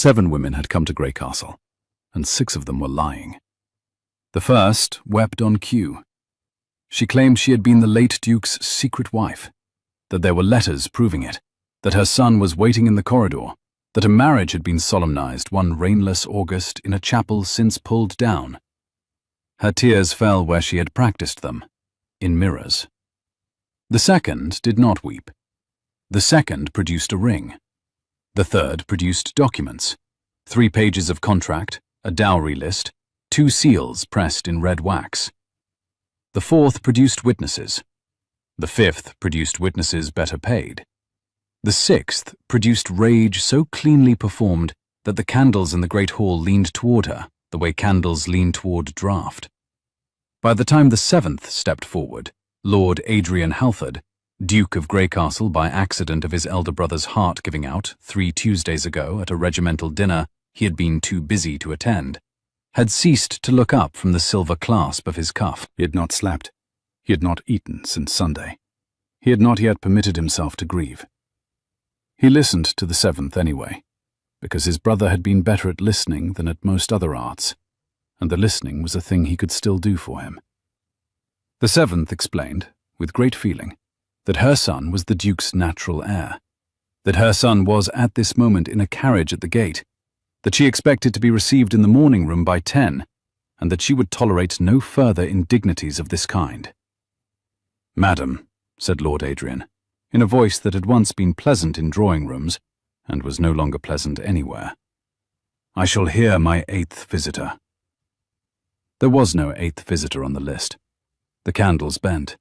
7 women had come to Grey Castle, and 6 of them were lying. The first wept on cue. She claimed she had been the late Duke's secret wife, that there were letters proving it, that her son was waiting in the corridor, that a marriage had been solemnized one rainless August in a chapel since pulled down. Her tears fell where she had practiced them, in mirrors. The second did not weep. The second produced a ring. The third produced documents, 3 pages of contract, a dowry list, 2 seals pressed in red wax. The fourth produced witnesses. The fifth produced witnesses better paid. The sixth produced rage so cleanly performed that the candles in the great hall leaned toward her, the way candles lean toward draught. By the time the 7th stepped forward, Lord Adrian Halford, Duke of Grey Castle by accident of his elder brother's heart giving out 3 Tuesdays ago at a regimental dinner he had been too busy to attend, had ceased to look up from the silver clasp of his cuff. He had not slept. He had not eaten since Sunday. He had not yet permitted himself to grieve. He listened to the 7th anyway, because his brother had been better at listening than at most other arts, and the listening was a thing he could still do for him. The 7th explained, with great feeling, that her son was the Duke's natural heir, that her son was at this moment in a carriage at the gate, that she expected to be received in the morning room by 10, and that she would tolerate no further indignities of this kind. "Madam," said Lord Adrian, in a voice that had once been pleasant in drawing-rooms, and was no longer pleasant anywhere, "I shall hear my 8th visitor." There was no 8th visitor on the list. The candles bent.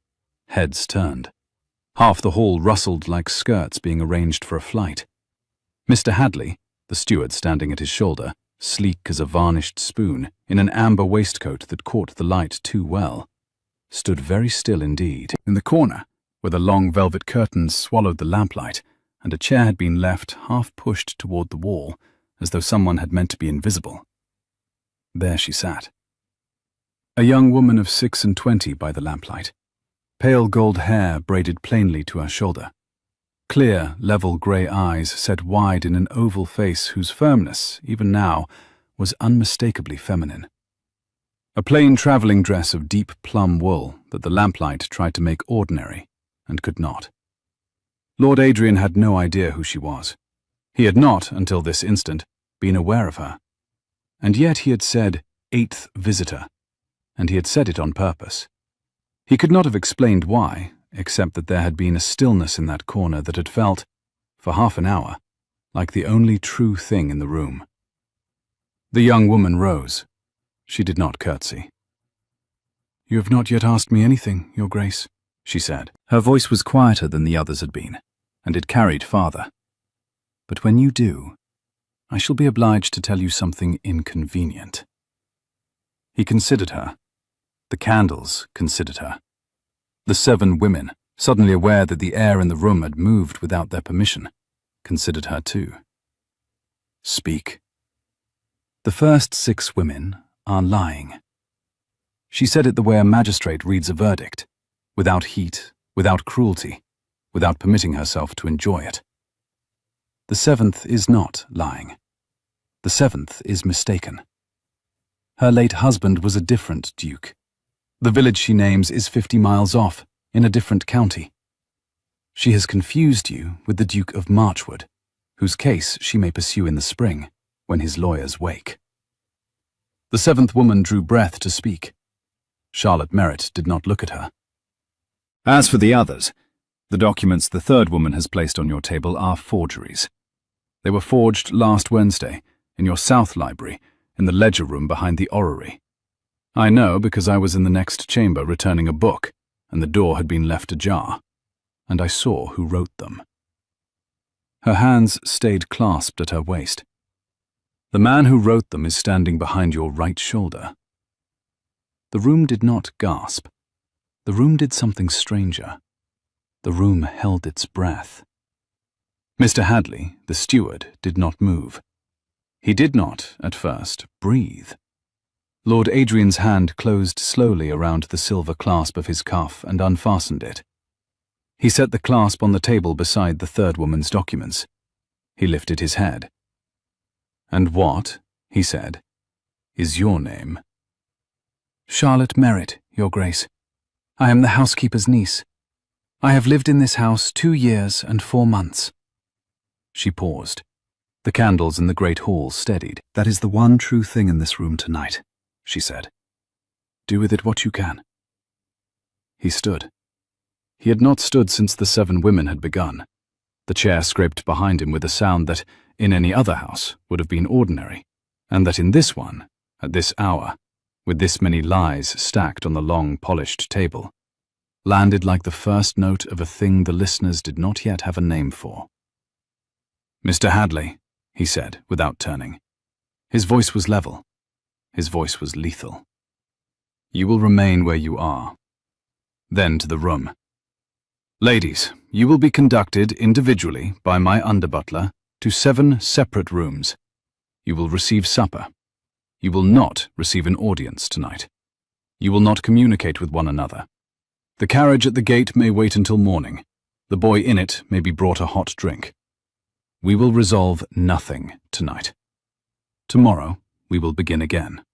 Heads turned. Half the hall rustled like skirts being arranged for a flight. Mr. Hadley, the steward standing at his shoulder, sleek as a varnished spoon, in an amber waistcoat that caught the light too well, stood very still indeed. In the corner, where the long velvet curtains swallowed the lamplight, and a chair had been left half pushed toward the wall, as though someone had meant to be invisible. There she sat. A young woman of 26 by the lamplight, pale gold hair braided plainly to her shoulder, clear, level grey eyes set wide in an oval face whose firmness, even now, was unmistakably feminine. A plain travelling dress of deep plum wool that the lamplight tried to make ordinary, and could not. Lord Adrian had no idea who she was. He had not, until this instant, been aware of her. And yet he had said, 8th visitor, and he had said it on purpose. He could not have explained why, except that there had been a stillness in that corner that had felt, for half an hour, like the only true thing in the room. The young woman rose. She did not curtsy. "You have not yet asked me anything, Your Grace," she said. Her voice was quieter than the others had been, and it carried farther. "But when you do, I shall be obliged to tell you something inconvenient." He considered her. The candles considered her. The 7 women, suddenly aware that the air in the room had moved without their permission, considered her too. "Speak." "The first 6 women are lying." She said it the way a magistrate reads a verdict, without heat, without cruelty, without permitting herself to enjoy it. The 7th is not lying. The 7th is mistaken. Her late husband was a different duke. The village she names is 50 miles off, in a different county. She has confused you with the Duke of Marchwood, whose case she may pursue in the spring, when his lawyers wake. The 7th woman drew breath to speak. Charlotte Merritt did not look at her. "As for the others, the documents the 3rd woman has placed on your table are forgeries. They were forged last Wednesday, in your South Library, in the ledger room behind the orrery. I know because I was in the next chamber returning a book, and the door had been left ajar, and I saw who wrote them." Her hands stayed clasped at her waist. "The man who wrote them is standing behind your right shoulder." The room did not gasp. The room did something stranger. The room held its breath. Mr. Hadley, the steward, did not move. He did not, at first, breathe. Lord Adrian's hand closed slowly around the silver clasp of his cuff and unfastened it. He set the clasp on the table beside the 3rd woman's documents. He lifted his head. "And what," he said, "is your name?" "Charlotte Merritt, Your Grace. I am the housekeeper's niece. I have lived in this house 2 years and 4 months. She paused. The candles in the great hall steadied. "That is the one true thing in this room tonight," she said. "Do with it what you can." He stood. He had not stood since the 7 women had begun. The chair scraped behind him with a sound that, in any other house, would have been ordinary, and that in this one, at this hour, with this many lies stacked on the long, polished table, landed like the first note of a thing the listeners did not yet have a name for. "Mr. Hadley," he said, without turning. His voice was level. His voice was lethal. "You will remain where you are." Then to the room. "Ladies, you will be conducted individually by my under-butler to 7 separate rooms. You will receive supper. You will not receive an audience tonight. You will not communicate with one another. The carriage at the gate may wait until morning. The boy in it may be brought a hot drink. We will resolve nothing tonight. Tomorrow we will begin again."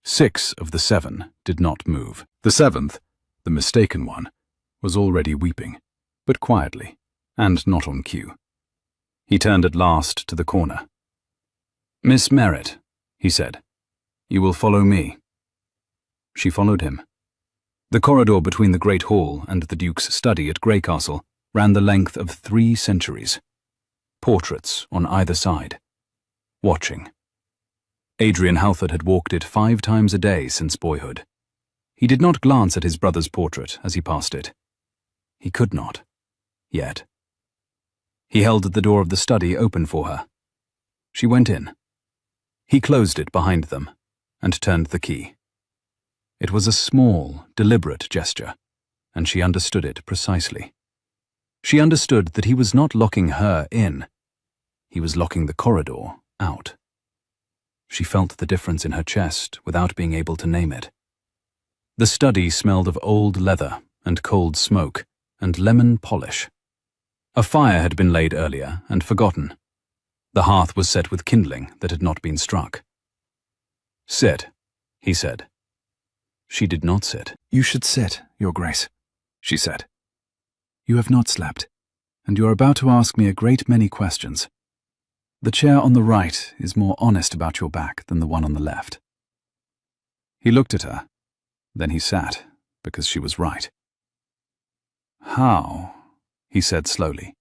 6 of the 7 did not move. The 7th, the mistaken one, was already weeping, but quietly, and not on cue. He turned at last to the corner. "Miss Merritt," he said, "you will follow me." She followed him. The corridor between the great hall and the Duke's study at Greycastle ran the length of 3 centuries. Portraits on either side. Watching. Adrian Halford had walked it 5 times a day since boyhood. He did not glance at his brother's portrait as he passed it. He could not. Yet. He held the door of the study open for her. She went in. He closed it behind them and turned the key. It was a small, deliberate gesture, and she understood it precisely. She understood that he was not locking her in. He was locking the corridor out. She felt the difference in her chest without being able to name it. The study smelled of old leather and cold smoke and lemon polish. A fire had been laid earlier and forgotten. The hearth was set with kindling that had not been struck. "Sit," he said. She did not sit. "You should sit, Your Grace," she said. "You have not slept, and you are about to ask me a great many questions. The chair on the right is more honest about your back than the one on the left." He looked at her. Then he sat, because she was right. "How?" he said slowly.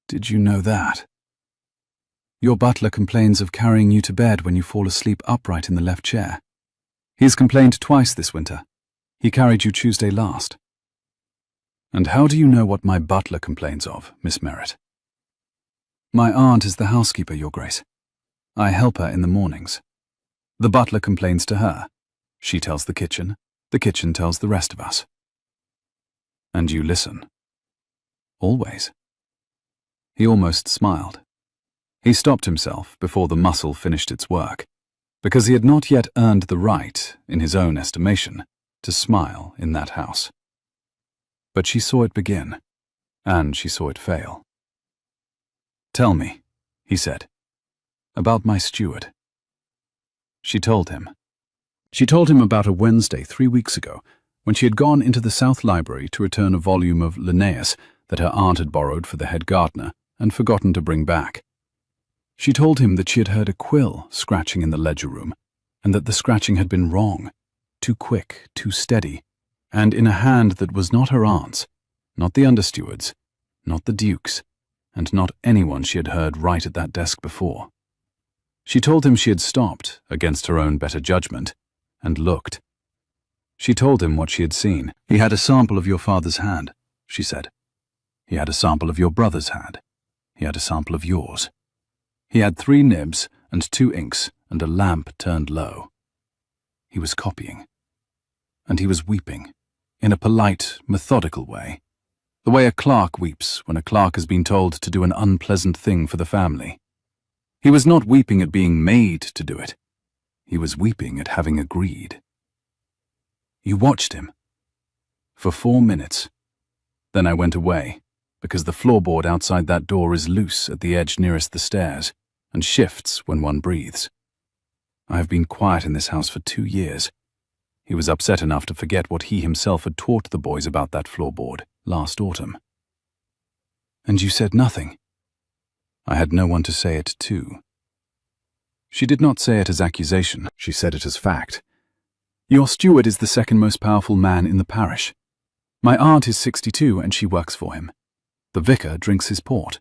"Did you know that? Your butler complains of carrying you to bed when you fall asleep upright in the left chair. He has complained twice this winter. He carried you Tuesday last." "And how do you know what my butler complains of, Miss Merritt?" "My aunt is the housekeeper, Your Grace. I help her in the mornings. The butler complains to her. She tells the kitchen tells the rest of us." "And you listen?" "Always." He almost smiled. He stopped himself before the muscle finished its work, because he had not yet earned the right, in his own estimation, to smile in that house. But she saw it begin, and she saw it fail. "Tell me," he said, "about my steward." She told him. She told him about a Wednesday 3 weeks ago, when she had gone into the South Library to return a volume of Linnaeus that her aunt had borrowed for the head gardener and forgotten to bring back. She told him that she had heard a quill scratching in the ledger room, and that the scratching had been wrong, too quick, too steady, and in a hand that was not her aunt's, not the understeward's, not the Duke's, and not anyone she had heard write at that desk before. She told him she had stopped, against her own better judgment, and looked. She told him what she had seen. "He had a sample of your father's hand," she said. "He had a sample of your brother's hand. He had a sample of yours. He had 3 nibs and 2 inks and a lamp turned low. He was copying. And he was weeping, in a polite, methodical way, the way a clerk weeps when a clerk has been told to do an unpleasant thing for the family. He was not weeping at being made to do it. He was weeping at having agreed. You watched him. For 4 minutes. Then I went away, because the floorboard outside that door is loose at the edge nearest the stairs, and shifts when one breathes. I have been quiet in this house for 2 years. He was upset enough to forget what he himself had taught the boys about that floorboard last autumn. And you said nothing? I had no one to say it to. She did not say it as accusation, she said it as fact. Your steward is the second most powerful man in the parish. My aunt is 62 and she works for him. The vicar drinks his port.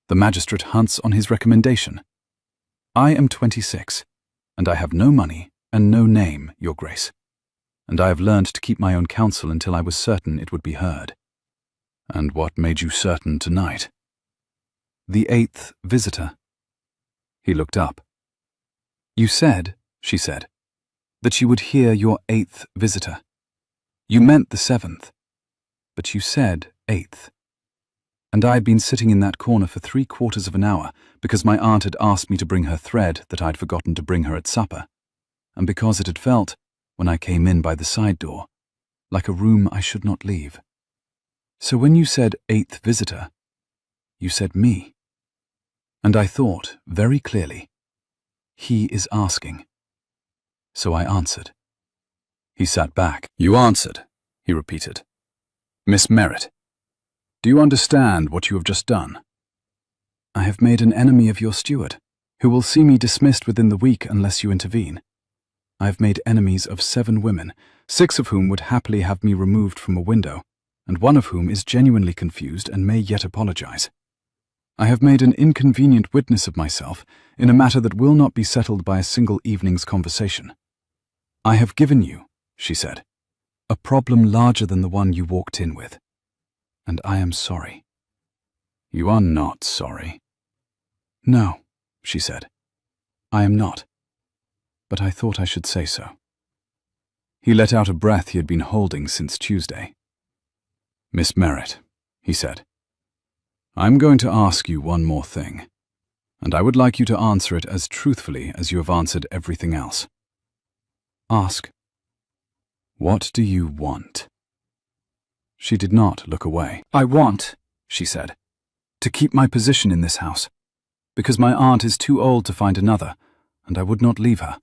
The magistrate hunts on his recommendation. I am 26, and I have no money and no name, Your Grace. And I have learned to keep my own counsel until I was certain it would be heard. And what made you certain tonight? The 8th visitor. He looked up. You said, she said, that you would hear your 8th visitor. You meant the 7th, but you said 8th. And I had been sitting in that corner for 3/4 of an hour because my aunt had asked me to bring her thread that I'd forgotten to bring her at supper, and because it had felt, when I came in by the side door, like a room I should not leave. So when you said 8th visitor, you said me. And I thought, very clearly, he is asking. So I answered. He sat back. You answered, he repeated. Miss Merritt, do you understand what you have just done? I have made an enemy of your steward, who will see me dismissed within the week unless you intervene. I have made enemies of 7 women, 6 of whom would happily have me removed from a window, and 1 of whom is genuinely confused and may yet apologize. I have made an inconvenient witness of myself in a matter that will not be settled by a single evening's conversation. I have given you, she said, a problem larger than the one you walked in with. And I am sorry. You are not sorry. No, she said. I am not. But I thought I should say so. He let out a breath he had been holding since Tuesday. Miss Merritt, he said, I'm going to ask you one more thing, and I would like you to answer it as truthfully as you have answered everything else. Ask. What do you want? She did not look away. I want, she said, to keep my position in this house, because my aunt is too old to find another, and I would not leave her.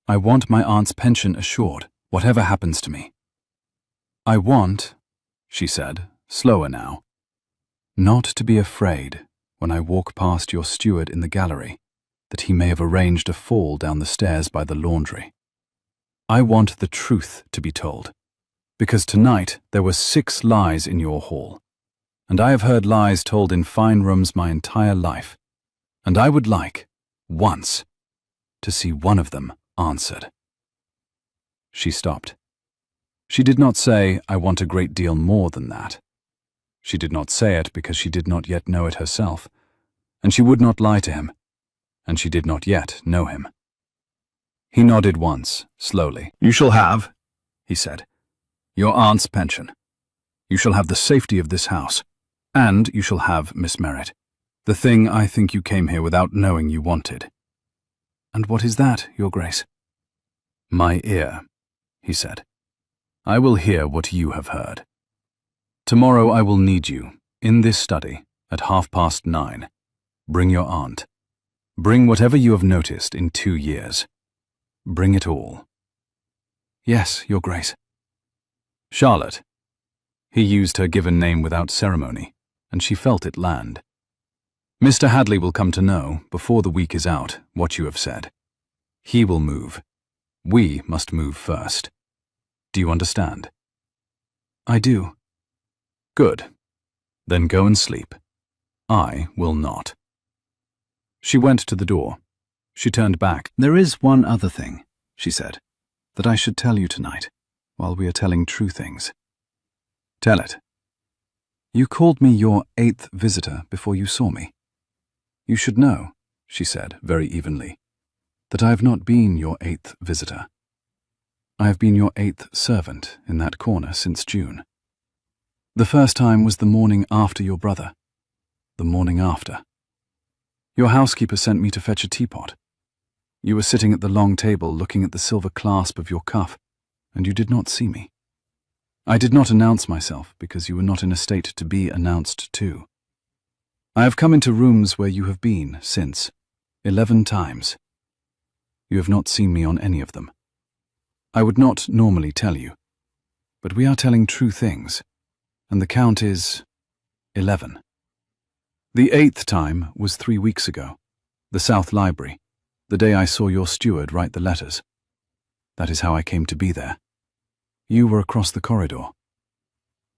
I want my aunt's pension assured, whatever happens to me. I want, she said, slower now, not to be afraid when I walk past your steward in the gallery that he may have arranged a fall down the stairs by the laundry. I want the truth to be told, because tonight there were 6 lies in your hall, and I have heard lies told in fine rooms my entire life, and I would like, once, to see one of them answered. She stopped. She did not say, I want a great deal more than that. She did not say it because she did not yet know it herself, and she would not lie to him, and she did not yet know him. He nodded once, slowly. You shall have, he said, your aunt's pension. You shall have the safety of this house, and you shall have Miss Merritt, the thing I think you came here without knowing you wanted. And what is that, Your Grace? My ear, he said. I will hear what you have heard. Tomorrow I will need you, in this study, at 9:30. Bring your aunt. Bring whatever you have noticed in 2 years. Bring it all. Yes, Your Grace. Charlotte. He used her given name without ceremony, and she felt it land. Mr. Hadley will come to know, before the week is out, what you have said. He will move. We must move first. Do you understand? I do. Good. Then go and sleep. I will not. She went to the door. She turned back. There is one other thing, she said, that I should tell you tonight, while we are telling true things. Tell it. You called me your 8th visitor before you saw me. You should know, she said very evenly, that I have not been your 8th visitor. I have been your 8th servant in that corner since June. The first time was the morning after your brother. The morning after. Your housekeeper sent me to fetch a teapot. You were sitting at the long table looking at the silver clasp of your cuff, and you did not see me. I did not announce myself because you were not in a state to be announced to. I have come into rooms where you have been since, 11 times. You have not seen me on any of them. I would not normally tell you, but we are telling true things, and the count is 11. The 8th time was 3 weeks ago, the South Library, the day I saw your steward write the letters. That is how I came to be there. You were across the corridor.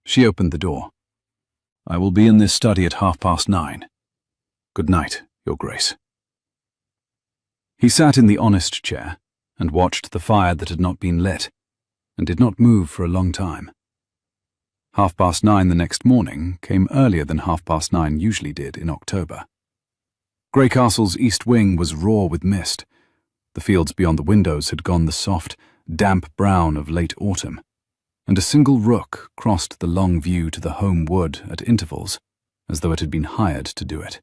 She opened the door. I will be in this study at 9:30. Good night, Your Grace. He sat in the honest chair and watched the fire that had not been lit, and did not move for a long time. 9:30 the next morning came earlier than 9:30 usually did in October. Grey Castle's east wing was raw with mist. The fields beyond the windows had gone the soft, damp brown of late autumn, and a single rook crossed the long view to the home wood at intervals, as though it had been hired to do it.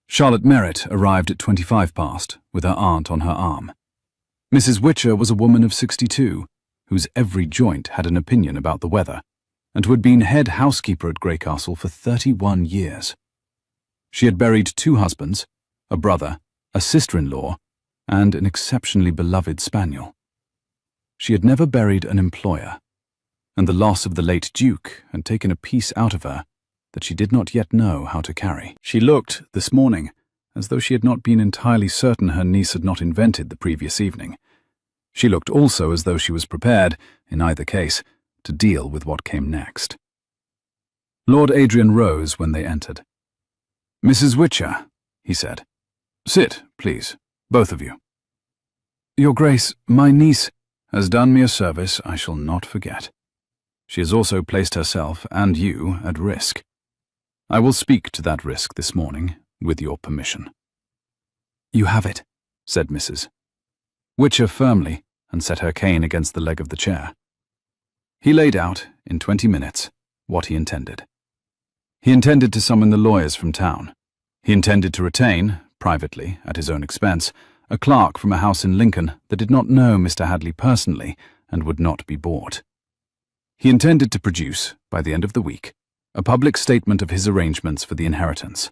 Charlotte Merritt arrived at 25 past, with her aunt on her arm. Mrs. Witcher was a woman of 62, whose every joint had an opinion about the weather, and who had been head housekeeper at Grey Castle for 31 years. She had buried 2 husbands, a brother, a sister-in-law, and an exceptionally beloved spaniel. She had never buried an employer, and the loss of the late Duke had taken a piece out of her that she did not yet know how to carry. She looked, this morning, as though she had not been entirely certain her niece had not invented the previous evening. She looked also as though she was prepared, in either case, to deal with what came next. Lord Adrian rose when they entered. "Mrs. Witcher," he said. "Sit, please, both of you." "Your Grace, my niece has done me a service I shall not forget. She has also placed herself and you at risk. I will speak to that risk this morning, with your permission." "You have it," said Mrs. Witcher firmly, and set her cane against the leg of the chair. He laid out, in 20 minutes, what he intended. He intended to summon the lawyers from town. He intended to retain, privately, at his own expense, a clerk from a house in Lincoln that did not know Mr. Hadley personally and would not be bought. He intended to produce, by the end of the week, a public statement of his arrangements for the inheritance.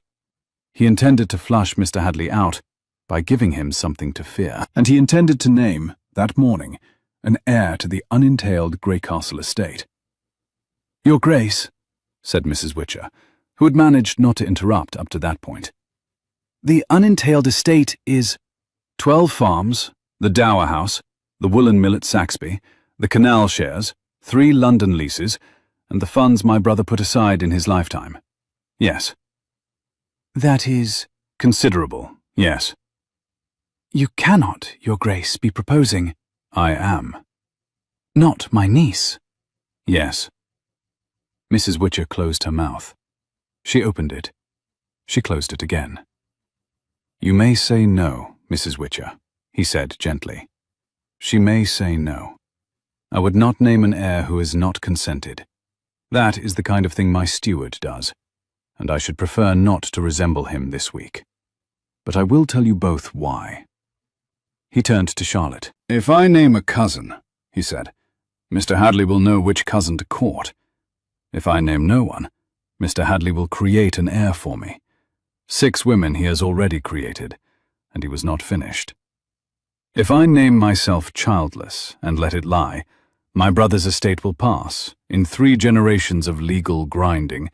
He intended to flush Mr. Hadley out by giving him something to fear, and he intended to name, that morning, an heir to the unentailed Grey Castle estate. "Your Grace," said Mrs. Witcher, who had managed not to interrupt up to that point, "the unentailed estate is 12 farms, the Dower House, the woolen mill at Saxby, the canal shares, 3 London leases, and the funds my brother put aside in his lifetime. Yes." "That is considerable, yes." "You cannot, Your Grace, be proposing—" "I am." "Not my niece." "Yes." Mrs. Witcher closed her mouth. She opened it. She closed it again. "You may say no, Mrs. Witcher," he said gently. "She may say no. I would not name an heir who has not consented. That is the kind of thing my steward does, and I should prefer not to resemble him this week. But I will tell you both why." He turned to Charlotte. "If I name a cousin," he said, "Mr. Hadley will know which cousin to court. If I name no one, Mr. Hadley will create an heir for me. 6 women he has already created, and he was not finished. If I name myself childless and let it lie, my brother's estate will pass, in 3 generations of legal grinding,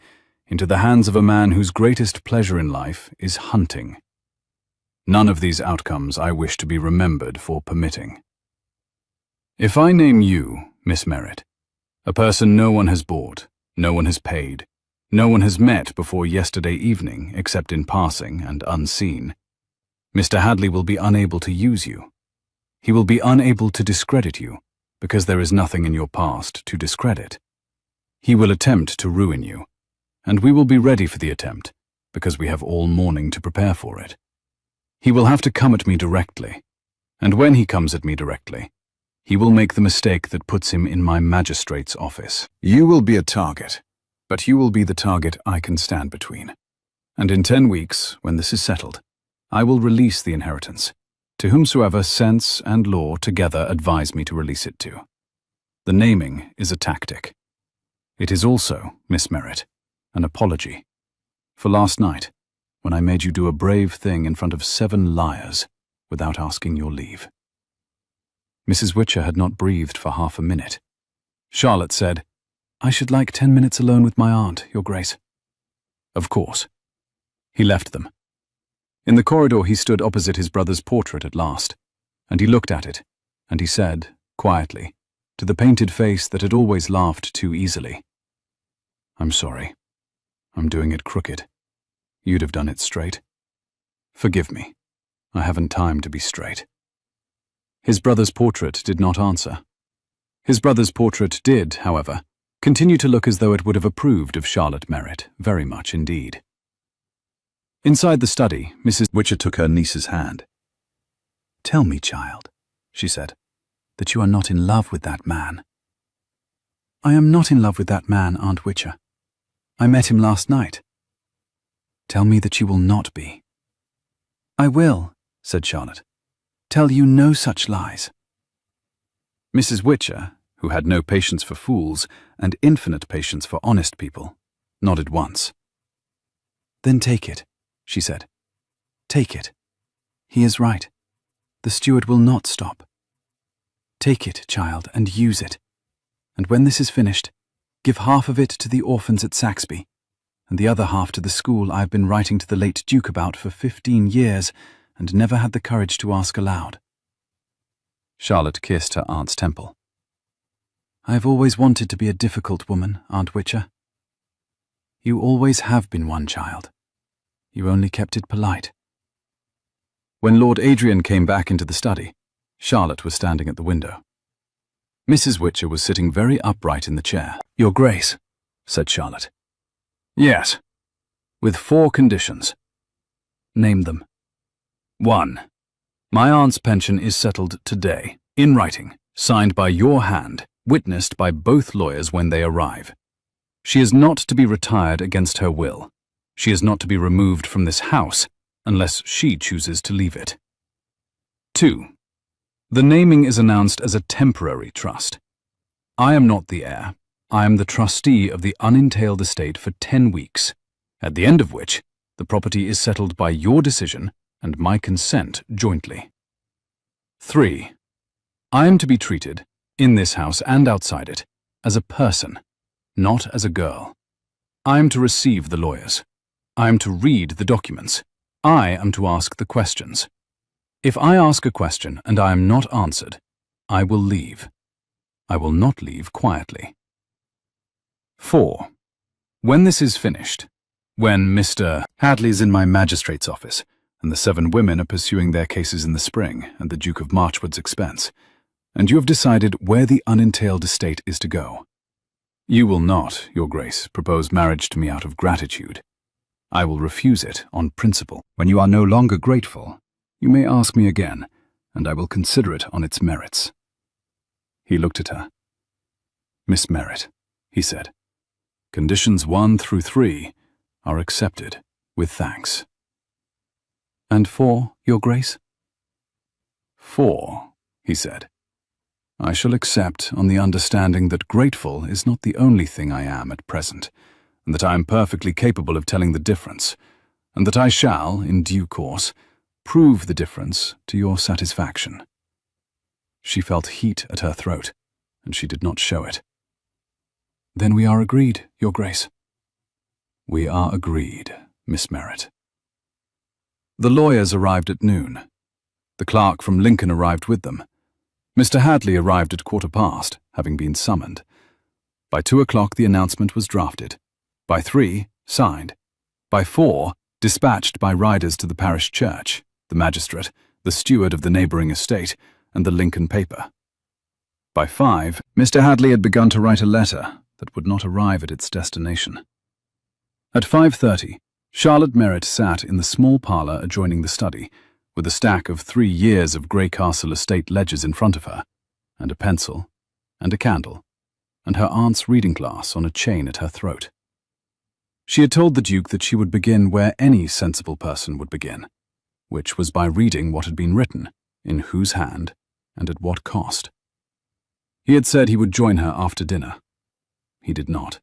into the hands of a man whose greatest pleasure in life is hunting. None of these outcomes I wish to be remembered for permitting. If I name you, Miss Merritt, a person no one has bought, no one has paid, no one has met before yesterday evening except in passing and unseen, Mr. Hadley will be unable to use you. He will be unable to discredit you, because there is nothing in your past to discredit. He will attempt to ruin you, and we will be ready for the attempt, because we have all morning to prepare for it. He will have to come at me directly, and when he comes at me directly, he will make the mistake that puts him in my magistrate's office. You will be a target, but you will be the target I can stand between. And in 10 weeks, when this is settled, I will release the inheritance, to whomsoever sense and law together advise me to release it to. The naming is a tactic. It is also, Miss Merritt, an apology. For last night, when I made you do a brave thing in front of 7 liars without asking your leave. Mrs. Witcher had not breathed for half a minute. Charlotte said, "I should like 10 minutes alone with my aunt, Your Grace." Of course. He left them. In the corridor he stood opposite his brother's portrait at last, and he looked at it, and he said, quietly, to the painted face that had always laughed too easily, "I'm sorry. I'm doing it crooked. You'd have done it straight. Forgive me. I haven't time to be straight." His brother's portrait did not answer. His brother's portrait did, however, continue to look as though it would have approved of Charlotte Merritt, very much indeed. Inside the study, Mrs. Witcher took her niece's hand. "Tell me, child," she said, "that you are not in love with that man." "I am not in love with that man, Aunt Witcher. I met him last night." "Tell me that you will not be." "I will," said Charlotte. "Tell you no such lies." Mrs. Witcher, who had no patience for fools and infinite patience for honest people, nodded once. "Then take it," she said. "Take it. He is right. The steward will not stop. Take it, child, and use it. And when this is finished, give half of it to the orphans at Saxby, and the other half to the school I have been writing to the late Duke about for 15 years and never had the courage to ask aloud." Charlotte kissed her aunt's temple. "I have always wanted to be a difficult woman, Aunt Witcher." "You always have been one, child. You only kept it polite." When Lord Adrian came back into the study, Charlotte was standing at the window. Mrs. Witcher was sitting very upright in the chair. "Your Grace," said Charlotte. "Yes, with 4 conditions." "Name them." 1. My aunt's pension is settled today, in writing, signed by your hand, witnessed by both lawyers when they arrive. She is not to be retired against her will. She is not to be removed from this house unless she chooses to leave it. 2. The naming is announced as a temporary trust. I am not the heir. I am the trustee of the unentailed estate for 10 weeks, at the end of which the property is settled by your decision and my consent jointly. 3. I am to be treated, in this house and outside it, as a person, not as a girl. I am to receive the lawyers. I am to read the documents. I am to ask the questions. If I ask a question and I am not answered, I will leave. I will not leave quietly. 4. When this is finished, when Mr. Hadley is in my magistrate's office, and the 7 women are pursuing their cases in the spring at the Duke of Marchwood's expense, and you have decided where the unentailed estate is to go, you will not, Your Grace, propose marriage to me out of gratitude. I will refuse it on principle. When you are no longer grateful, you may ask me again, and I will consider it on its merits. He looked at her. Miss Merritt, he said, conditions 1 through 3 are accepted with thanks. And 4, Your Grace? 4, he said. I shall accept on the understanding that grateful is not the only thing I am at present, and that I am perfectly capable of telling the difference, and that I shall, in due course, prove the difference to your satisfaction. She felt heat at her throat, and she did not show it. Then we are agreed, Your Grace. We are agreed, Miss Merritt. The lawyers arrived at noon. The clerk from Lincoln arrived with them. Mr. Hadley arrived at 1:15, having been summoned. By 2 o'clock the announcement was drafted. By 3, signed. By 4, dispatched by riders to the parish church, the magistrate, the steward of the neighbouring estate, and the Lincoln paper. By 5, Mr. Hadley had begun to write a letter that would not arrive at its destination. At 5:30, Charlotte Merritt sat in the small parlour adjoining the study, with a stack of 3 years of Grey Castle estate ledgers in front of her, and a pencil, and a candle, and her aunt's reading glass on a chain at her throat. She had told the Duke that she would begin where any sensible person would begin, which was by reading what had been written, in whose hand, and at what cost. He had said he would join her after dinner. He did not.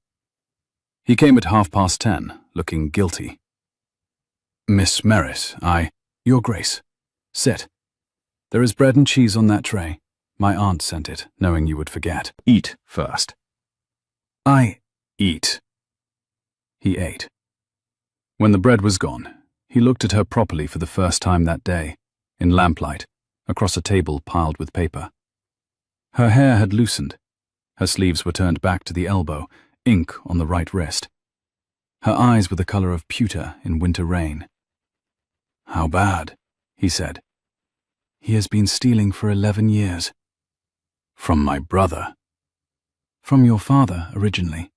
He came at 10:30, looking guilty. Miss Merritt, Your Grace. Sit. There is bread and cheese on that tray. My aunt sent it, knowing you would forget. Eat first. Eat. He ate. When the bread was gone, he looked at her properly for the first time that day, in lamplight, across a table piled with paper. Her hair had loosened. Her sleeves were turned back to the elbow, ink on the right wrist. Her eyes were the color of pewter in winter rain. How bad? He said. He has been stealing for 11 years. From my brother. From your father, originally.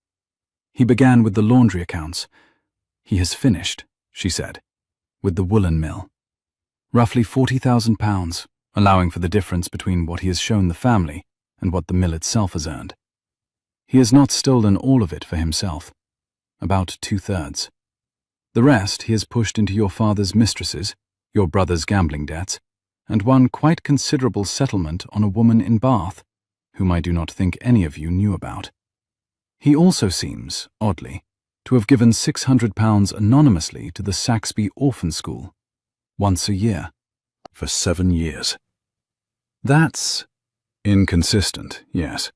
He began with the laundry accounts. He has finished, she said, with the woolen mill. Roughly £40,000, allowing for the difference between what he has shown the family and what the mill itself has earned. He has not stolen all of it for himself, about 2/3. The rest he has pushed into your father's mistresses, your brother's gambling debts, and one quite considerable settlement on a woman in Bath, whom I do not think any of you knew about. He also seems, oddly, to have given £600 anonymously to the Saxby Orphan School, once a year. For 7 years. That's Inconsistent, yes.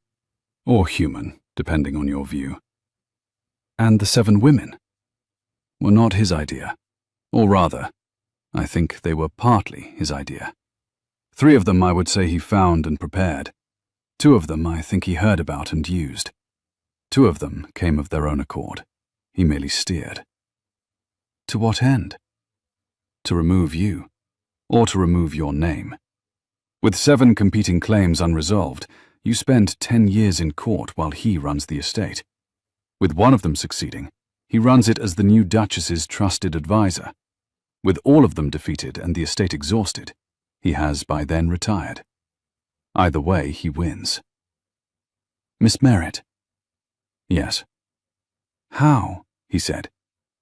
Or human, depending on your view. And the 7 women were not his idea. Or rather, I think they were partly his idea. 3 of them I would say he found and prepared. 2 of them I think he heard about and used. 2 of them came of their own accord. He merely steered. To what end? To remove you, or to remove your name. With 7 competing claims unresolved, you spend 10 years in court while he runs the estate. With one of them succeeding, he runs it as the new Duchess's trusted advisor. With all of them defeated and the estate exhausted, he has by then retired. Either way, he wins. Miss Merritt? Yes. How, he said,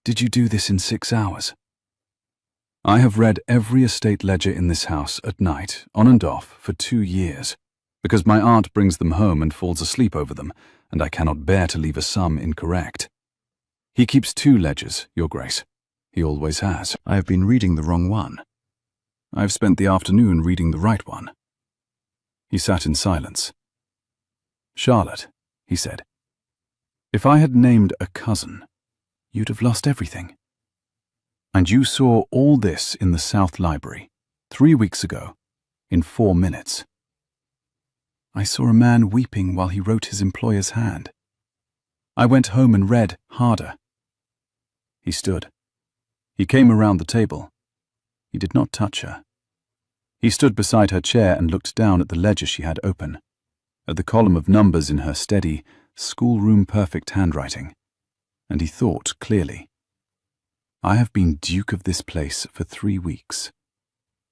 did you do this in 6 hours? I have read every estate ledger in this house at night, on and off, for 2 years, because my aunt brings them home and falls asleep over them, and I cannot bear to leave a sum incorrect. He keeps 2 ledgers, Your Grace. He always has. I have been reading the wrong one. I have spent the afternoon reading the right one. He sat in silence. Charlotte, he said, if I had named a cousin, you'd have lost everything. And you saw all this in the South Library, 3 weeks ago, in 4 minutes. I saw a man weeping while he wrote his employer's hand. I went home and read harder. He stood. He came around the table. He did not touch her. He stood beside her chair and looked down at the ledger she had open, at the column of numbers in her steady, schoolroom-perfect handwriting, and he thought clearly. I have been Duke of this place for 3 weeks,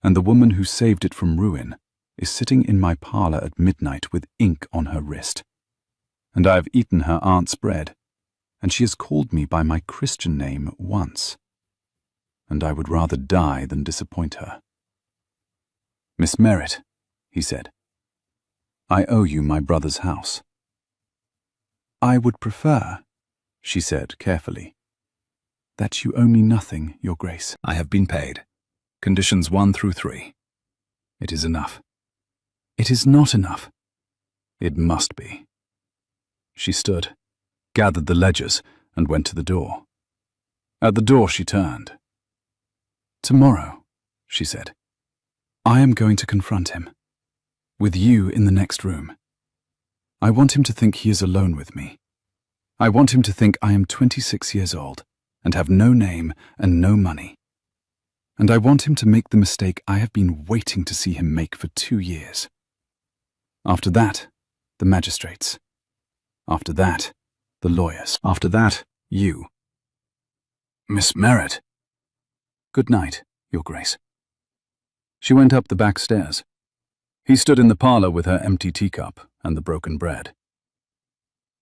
and the woman who saved it from ruin is sitting in my parlour at midnight with ink on her wrist. And I have eaten her aunt's bread, and she has called me by my Christian name once. And I would rather die than disappoint her. Miss Merritt, he said, I owe you my brother's house. I would prefer, she said carefully, that you owe me nothing, Your Grace. I have been paid. Conditions 1 through 3. It is enough. It is not enough. It must be. She stood, gathered the ledgers, and went to the door. At the door she turned. Tomorrow, she said, I am going to confront him. With you in the next room. I want him to think he is alone with me. I want him to think I am 26 years old, and have no name and no money. And I want him to make the mistake I have been waiting to see him make for 2 years. After that, the magistrates. After that, the lawyers. After that, you. Miss Merritt. Good night, Your Grace. She went up the back stairs. He stood in the parlour with her empty teacup and the broken bread.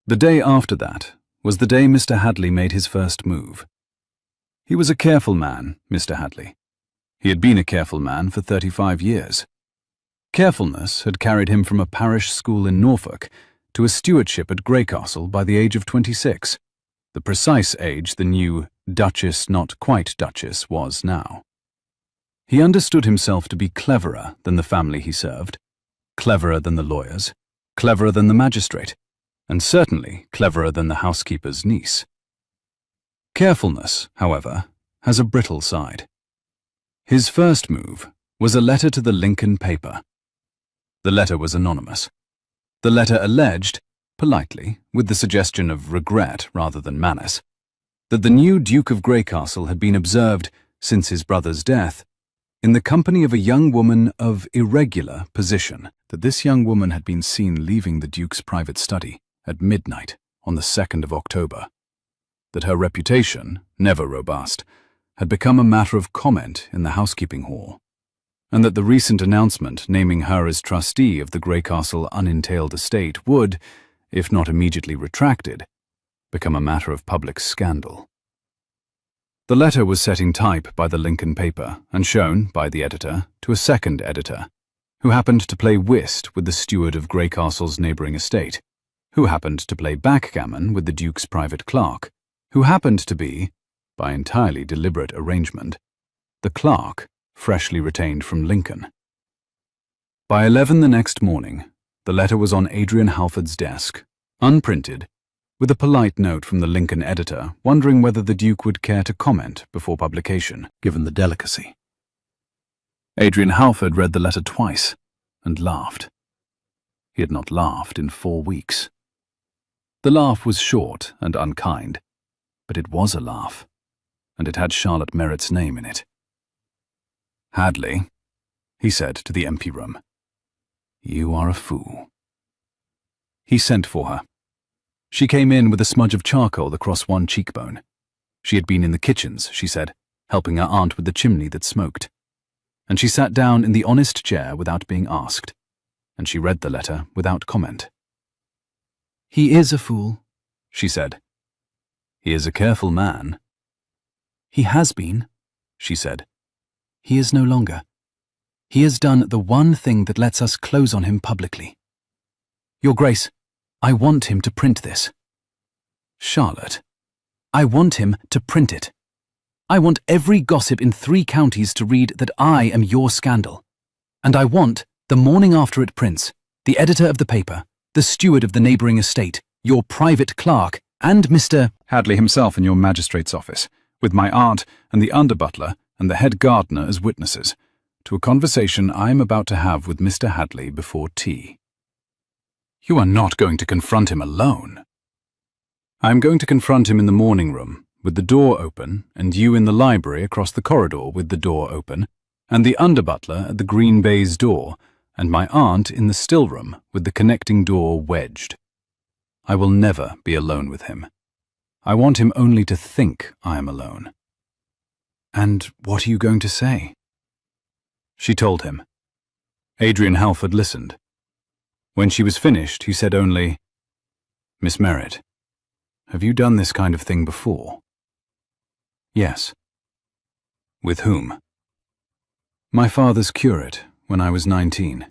The day after that was the day Mr. Hadley made his first move. He was a careful man, Mr. Hadley. He had been a careful man for 35 years. Carefulness had carried him from a parish school in Norfolk to a stewardship at Greycastle by the age of 26. the precise age the new Duchess not quite Duchess was now. He understood himself to be cleverer than the family he served, cleverer than the lawyers, cleverer than the magistrate, and certainly cleverer than the housekeeper's niece. Carefulness, however, has a brittle side. His first move was a letter to the Lincoln paper. The letter was anonymous. The letter alleged, politely, with the suggestion of regret rather than malice, that the new Duke of Greycastle had been observed, since his brother's death, in the company of a young woman of irregular position, that this young woman had been seen leaving the Duke's private study at midnight on the 2nd of October, that her reputation, never robust, had become a matter of comment in the housekeeping hall, and that the recent announcement naming her as trustee of the Greycastle unentailed estate would, if not immediately retracted, become a matter of public scandal. The letter was set in type by the Lincoln paper and shown, by the editor, to a second editor, who happened to play whist with the steward of Greycastle's neighbouring estate, who happened to play backgammon with the Duke's private clerk, who happened to be, by entirely deliberate arrangement, the clerk freshly retained from Lincoln. By 11 the next morning, the letter was on Adrian Halford's desk, unprinted, with a polite note from the Lincoln editor wondering whether the Duke would care to comment before publication, given the delicacy. Adrian Halford read the letter twice and laughed. He had not laughed in 4 weeks. The laugh was short and unkind, but it was a laugh, and it had Charlotte Merritt's name in it. "Hadley," he said to the empty room, "you are a fool." He sent for her. She came in with a smudge of charcoal across one cheekbone. She had been in the kitchens, she said, helping her aunt with the chimney that smoked. And she sat down in the honest chair without being asked, and she read the letter without comment. "He is a fool," she said. "He is a careful man." "He has been," she said. "He is no longer. He has done the one thing that lets us close on him publicly. Your Grace, I want him to print this." "Charlotte, I want him to print it. I want every gossip in 3 counties to read that I am your scandal. And I want, the morning after it prints, the editor of the paper, the steward of the neighbouring estate, your private clerk, and Mr. Hadley himself in your magistrate's office, with my aunt and the under-butler and the head gardener as witnesses, to a conversation I am about to have with Mr. Hadley before tea. You are not going to confront him alone. I am going to confront him in the morning room, with the door open, and you in the library across the corridor with the door open, and the under-butler at the green baize door, and my aunt in the still room with the connecting door wedged. I will never be alone with him. I want him only to think I am alone." "And what are you going to say?" She told him. Adrian Halford listened. When she was finished, he said only, "Miss Merritt, have you done this kind of thing before?" "Yes." "With whom?" "My father's curate, when I was 19.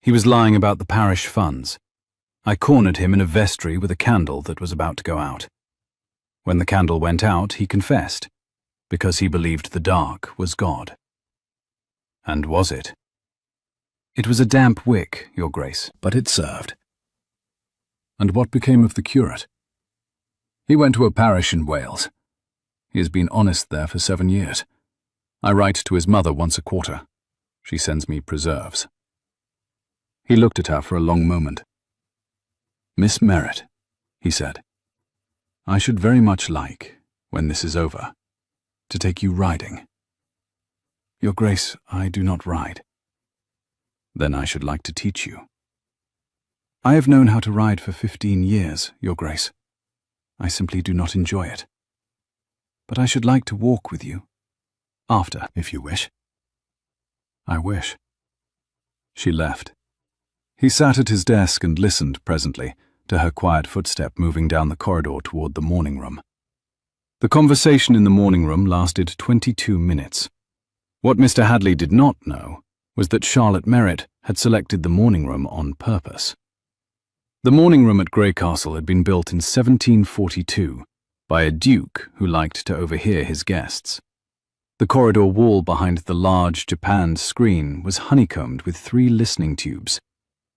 He was lying about the parish funds. I cornered him in a vestry with a candle that was about to go out. When the candle went out, he confessed, because he believed the dark was God." "And was it?" "It was a damp wick, Your Grace, but it served." "And what became of the curate?" "He went to a parish in Wales. He has been honest there for 7 years. I write to his mother once a quarter. She sends me preserves." He looked at her for a long moment. "Miss Merritt," he said, "I should very much like, when this is over, to take you riding." "Your Grace, I do not ride." "Then I should like to teach you." "I have known how to ride for 15 years, Your Grace. I simply do not enjoy it. But I should like to walk with you. After, if you wish." "I wish." She left. He sat at his desk and listened presently to her quiet footstep moving down the corridor toward the morning room. The conversation in the morning room lasted 22 minutes. What Mr. Hadley did not know was that Charlotte Merritt had selected the morning room on purpose. The morning room at Greycastle had been built in 1742, by a duke who liked to overhear his guests. The corridor wall behind the large japanned screen was honeycombed with 3 listening tubes,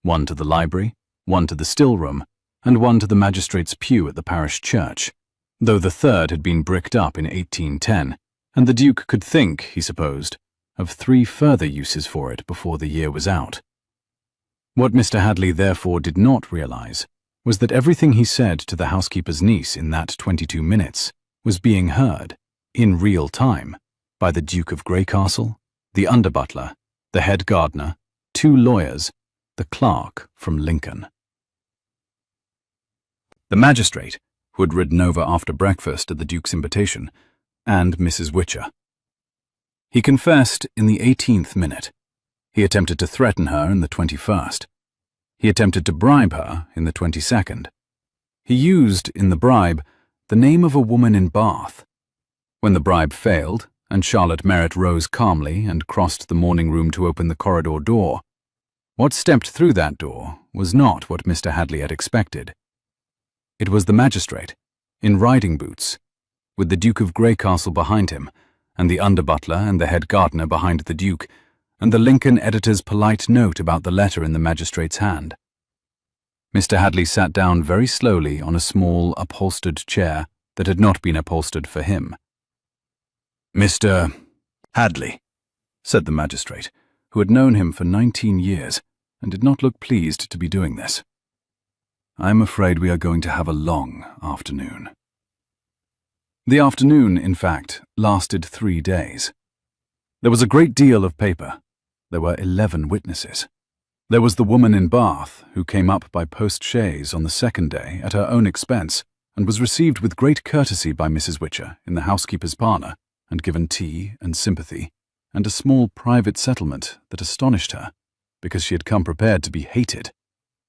one to the library, one to the still room, and one to the magistrate's pew at the parish church, though the third had been bricked up in 1810, and the Duke could think, he supposed, of 3 further uses for it before the year was out. What Mr. Hadley therefore did not realize was that everything he said to the housekeeper's niece in that 22 minutes was being heard, in real time, by the Duke of Greycastle, the under-butler, the head gardener, 2 lawyers, the clerk from Lincoln. The magistrate, who had ridden over after breakfast at the Duke's invitation, and Mrs. Witcher. He confessed in the 18th minute. He attempted to threaten her in the 21st. He attempted to bribe her in the 22nd. He used, in the bribe, the name of a woman in Bath. When the bribe failed, and Charlotte Merritt rose calmly and crossed the morning room to open the corridor door, what stepped through that door was not what Mr. Hadley had expected. It was the magistrate, in riding boots, with the Duke of Greycastle behind him, and the under-butler and the head gardener behind the Duke, and the Lincoln editor's polite note about the letter in the magistrate's hand. Mr. Hadley sat down very slowly on a small, upholstered chair that had not been upholstered for him. "Mr. Hadley," said the magistrate, who had known him for 19 years and did not look pleased to be doing this. "I am afraid we are going to have a long afternoon." The afternoon, in fact, lasted 3 days. There was a great deal of paper. There were 11 witnesses. There was the woman in Bath, who came up by post-chaise on the 2nd day at her own expense, and was received with great courtesy by Mrs. Witcher in the housekeeper's parlour, and given tea and sympathy, and a small private settlement that astonished her, because she had come prepared to be hated,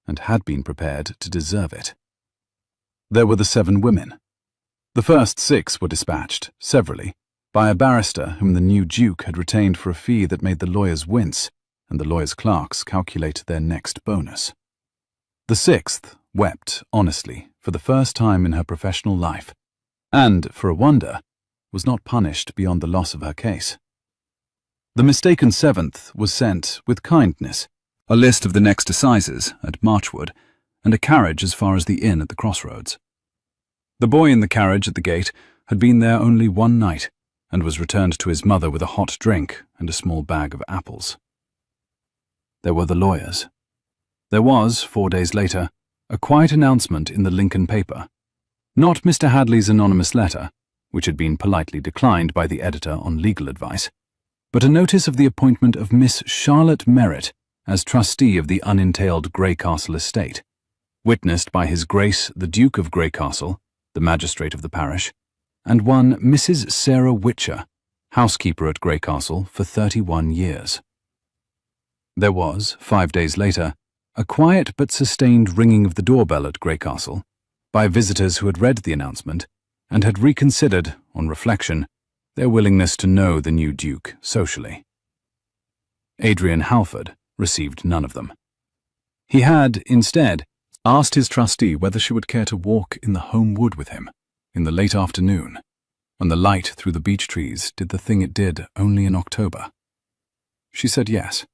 and had been prepared to deserve it. There were the 7 women. The first 6 were dispatched, severally, by a barrister whom the new Duke had retained for a fee that made the lawyers wince, and the lawyers' clerks calculate their next bonus. The 6th wept honestly for the first time in her professional life, and, for a wonder, was not punished beyond the loss of her case. The mistaken 7th was sent, with kindness, a list of the next assizes at Marchwood, and a carriage as far as the inn at the crossroads. The boy in the carriage at the gate had been there only 1 night, and was returned to his mother with a hot drink and a small bag of apples. There were the lawyers. There was, 4 days later, a quiet announcement in the Lincoln paper, not Mr. Hadley's anonymous letter, which had been politely declined by the editor on legal advice, but a notice of the appointment of Miss Charlotte Merritt as trustee of the unentailed Greycastle estate, witnessed by His Grace the Duke of Greycastle, the magistrate of the parish, and one Mrs. Sarah Witcher, housekeeper at Greycastle for 31 years. There was, 5 days later, a quiet but sustained ringing of the doorbell at Greycastle by visitors who had read the announcement and had reconsidered, on reflection, their willingness to know the new Duke socially. Adrian Halford received none of them. He had, instead, asked his trustee whether she would care to walk in the home wood with him in the late afternoon, when the light through the beech trees did the thing it did only in October. She said yes.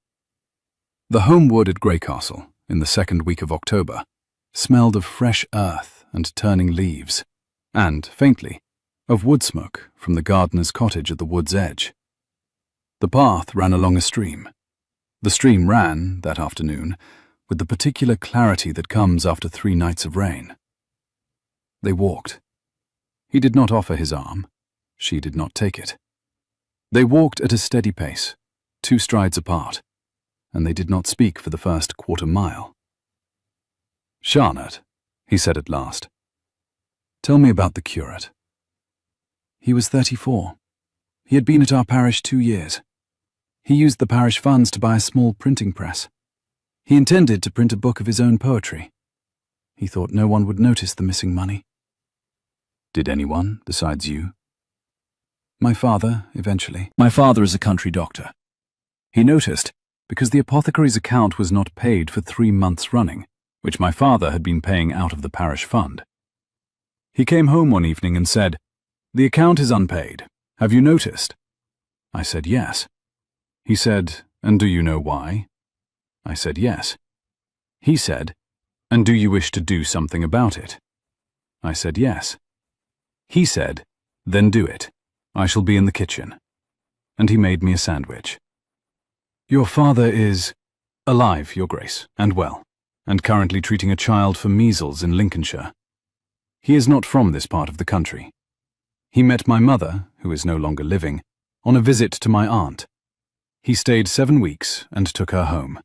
The home wood at Greycastle, in the 2nd week of October, smelled of fresh earth and turning leaves, and, faintly, of wood smoke from the gardener's cottage at the wood's edge. The path ran along a stream. The stream ran, that afternoon, with the particular clarity that comes after 3 nights of rain. They walked. He did not offer his arm. She did not take it. They walked at a steady pace, 2 strides apart, and they did not speak for the first quarter mile. "Charlotte," he said at last, "tell me about the curate." He was 34. He had been at our parish 2 years. He used the parish funds to buy a small printing press. He intended to print a book of his own poetry. He thought no one would notice the missing money. Did anyone, besides you? My father, eventually. My father is a country doctor. He noticed, because the apothecary's account was not paid for 3 months running, which my father had been paying out of the parish fund. He came home one evening and said, "The account is unpaid. Have you noticed?" I said yes. He said, "And do you know why?" I said yes. He said, "And do you wish to do something about it?" I said yes. He said, "Then do it. I shall be in the kitchen." And he made me a sandwich. "Your father is alive, Your Grace, and well, and currently treating a child for measles in Lincolnshire. He is not from this part of the country. He met my mother, who is no longer living, on a visit to my aunt. He stayed 7 weeks and took her home.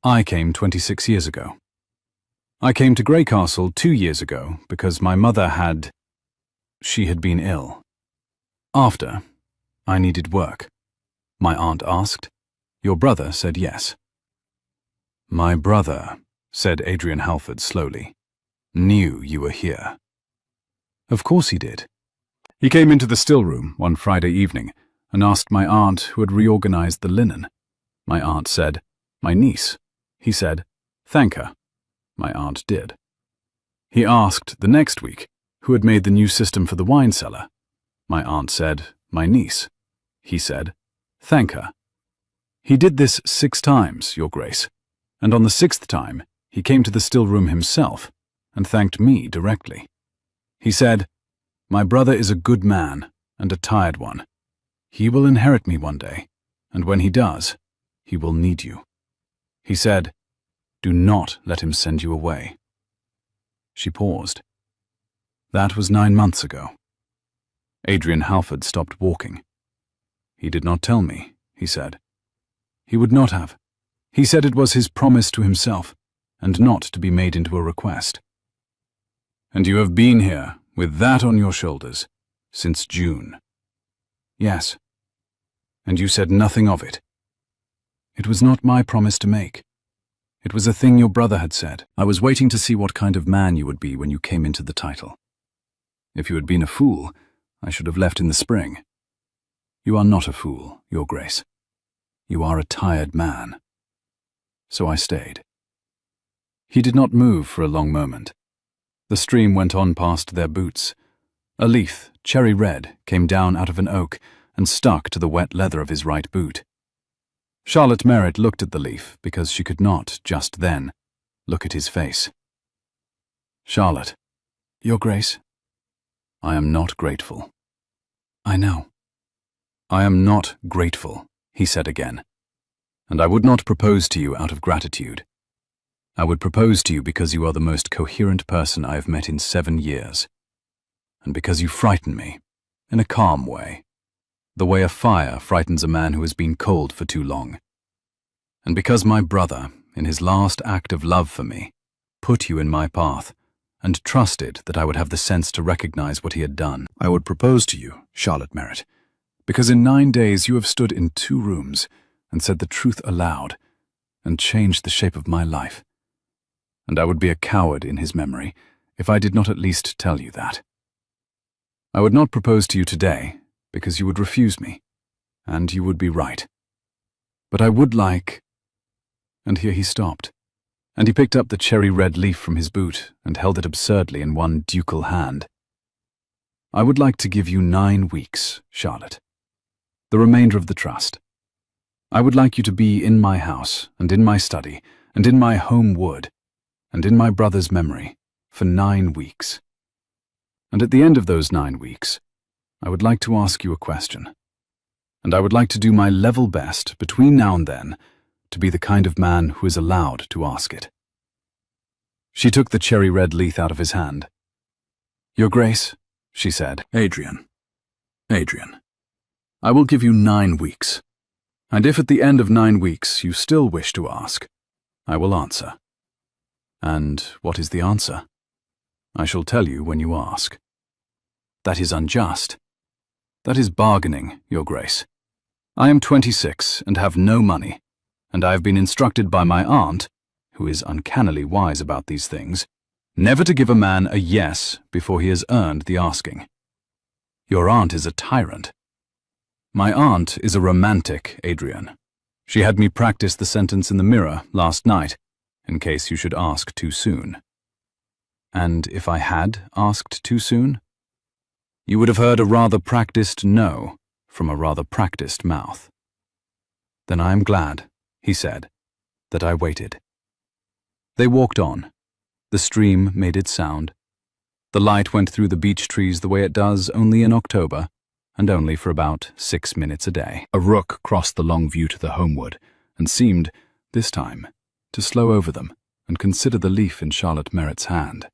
I came 26 years ago. I came to Greycastle 2 years ago because my mother had been ill. After, I needed work. My aunt asked. Your brother said yes." "My brother," said Adrian Halford slowly, "knew you were here." "Of course he did. He came into the still room one Friday evening and asked my aunt who had reorganized the linen. My aunt said, 'My niece.' He said, 'Thank her.' My aunt did. He asked the next week who had made the new system for the wine cellar. My aunt said, 'My niece.' He said, 'Thank her.' He did this 6 times, Your Grace, and on the 6th time he came to the still room himself and thanked me directly. He said, 'My brother is a good man and a tired one. He will inherit me one day, and when he does, he will need you.' He said, 'Do not let him send you away.'" She paused. "That was 9 months ago." Adrian Halford stopped walking. "He did not tell me," he said. "He would not have. He said it was his promise to himself, and not to be made into a request." "And you have been here, with that on your shoulders, since June?" "Yes." "And you said nothing of it?" "It was not my promise to make. It was a thing your brother had said. I was waiting to see what kind of man you would be when you came into the title. If you had been a fool, I should have left in the spring. You are not a fool, Your Grace. You are a tired man." So I stayed. He did not move for a long moment. The stream went on past their boots. A leaf, cherry red, came down out of an oak and stuck to the wet leather of his right boot. Charlotte Merritt looked at the leaf because she could not, just then, look at his face. "Charlotte." "Your Grace." "I am not grateful." "I know." "I am not grateful," he said again. "And I would not propose to you out of gratitude. I would propose to you because you are the most coherent person I have met in 7 years. And because you frighten me, in a calm way, the way a fire frightens a man who has been cold for too long. And because my brother, in his last act of love for me, put you in my path, and trusted that I would have the sense to recognize what he had done. I would propose to you, Charlotte Merritt, because in 9 days you have stood in 2 rooms and said the truth aloud, and changed the shape of my life. And I would be a coward in his memory if I did not at least tell you that. I would not propose to you today, because you would refuse me, and you would be right. But I would like—" And here he stopped, and he picked up the cherry-red leaf from his boot and held it absurdly in one ducal hand. "I would like to give you 9 weeks, Charlotte. The remainder of the trust. I would like you to be in my house, and in my study, and in my home wood, and in my brother's memory, for 9 weeks. And at the end of those 9 weeks, I would like to ask you a question. And I would like to do my level best, between now and then, to be the kind of man who is allowed to ask it." She took the cherry-red leaf out of his hand. "Your Grace," she said. Adrian, I will give you 9 weeks. And if at the end of 9 weeks you still wish to ask, I will answer. And what is the answer? I shall tell you when you ask. That is unjust. That is bargaining, Your Grace. I am 26 and have no money, and I have been instructed by my aunt, who is uncannily wise about these things, never to give a man a yes before he has earned the asking. Your aunt is a tyrant. My aunt is a romantic, Adrian. She had me practice the sentence in the mirror last night, in case you should ask too soon. And if I had asked too soon? You would have heard a rather practiced no from a rather practiced mouth. Then I am glad, he said, that I waited. They walked on. The stream made its sound. The light went through the beech trees the way it does only in October, and only for about 6 minutes a day. A rook crossed the long view to the homewood, and seemed, this time, to slow over them and consider the leaf in Charlotte Merritt's hand.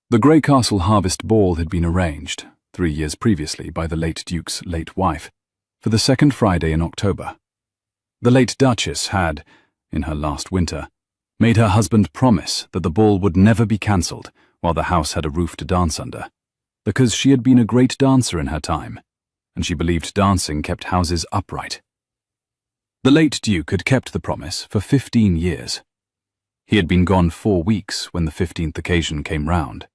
The Grey Castle Harvest Ball had been arranged, 3 years previously by the late Duke's late wife, for the second Friday in October. The late Duchess had, in her last winter, made her husband promise that the ball would never be cancelled while the house had a roof to dance under, because she had been a great dancer in her time, and she believed dancing kept houses upright. The late Duke had kept the promise for 15 years. He had been gone 4 weeks when the 15th occasion came round.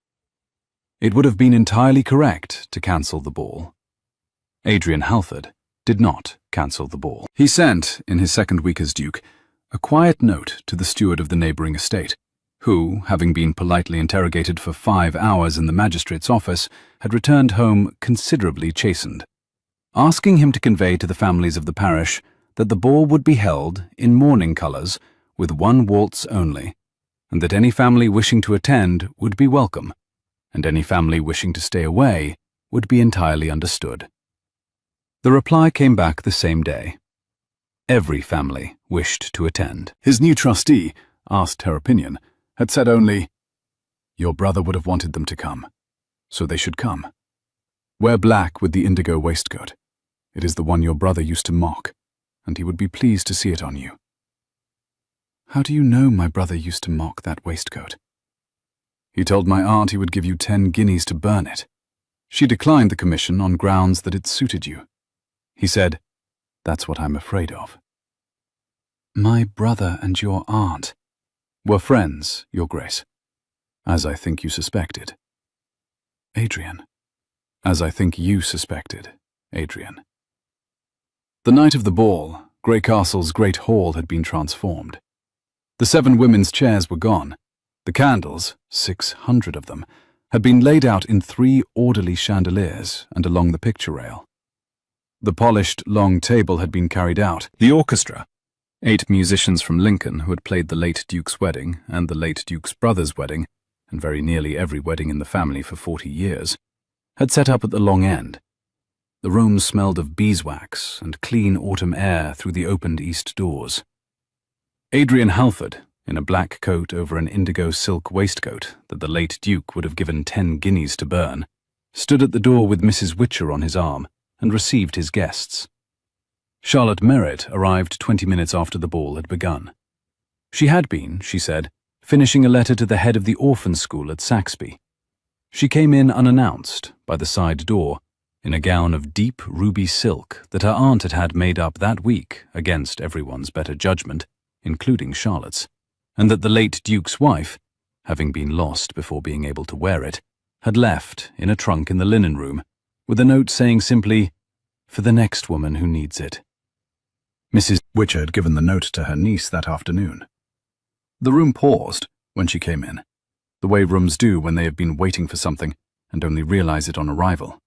It would have been entirely correct to cancel the ball. Adrian Halford did not cancel the ball. He sent, in his second week as Duke, a quiet note to the steward of the neighbouring estate, who, having been politely interrogated for 5 hours in the magistrate's office, had returned home considerably chastened, asking him to convey to the families of the parish that the ball would be held in mourning colours with 1 waltz only, and that any family wishing to attend would be welcome, and any family wishing to stay away would be entirely understood. The reply came back the same day. Every family wished to attend. His new trustee, asked her opinion, had said only, "Your brother would have wanted them to come, so they should come. Wear black with the indigo waistcoat. It is the one your brother used to mock, and he would be pleased to see it on you." "How do you know my brother used to mock that waistcoat?" "He told my aunt he would give you 10 guineas to burn it. She declined the commission on grounds that it suited you. He said, 'That's what I'm afraid of.'" "My brother and your aunt were friends, Your Grace, as I think you suspected." "Adrian." "As I think you suspected, Adrian." The night of the ball, Grey Castle's great hall had been transformed. The 7 women's chairs were gone. The candles, 600 of them, had been laid out in 3 orderly chandeliers and along the picture rail. The polished, long table had been carried out. The orchestra, 8 musicians from Lincoln who had played the late Duke's wedding and the late Duke's brother's wedding, and very nearly every wedding in the family for 40 years, had set up at the long end. The room smelled of beeswax and clean autumn air through the opened east doors. Adrian Halford, in a black coat over an indigo silk waistcoat that the late Duke would have given 10 guineas to burn, stood at the door with Mrs. Witcher on his arm and received his guests. Charlotte Merritt arrived 20 minutes after the ball had begun. She had been, she said, finishing a letter to the head of the orphan school at Saxby. She came in unannounced, by the side door, in a gown of deep ruby silk that her aunt had had made up that week against everyone's better judgment, including Charlotte's, and that the late Duke's wife, having been lost before being able to wear it, had left in a trunk in the linen room, with a note saying simply, "For the next woman who needs it." Mrs. Witcher had given the note to her niece that afternoon. The room paused when she came in, the way rooms do when they have been waiting for something and only realize it on arrival.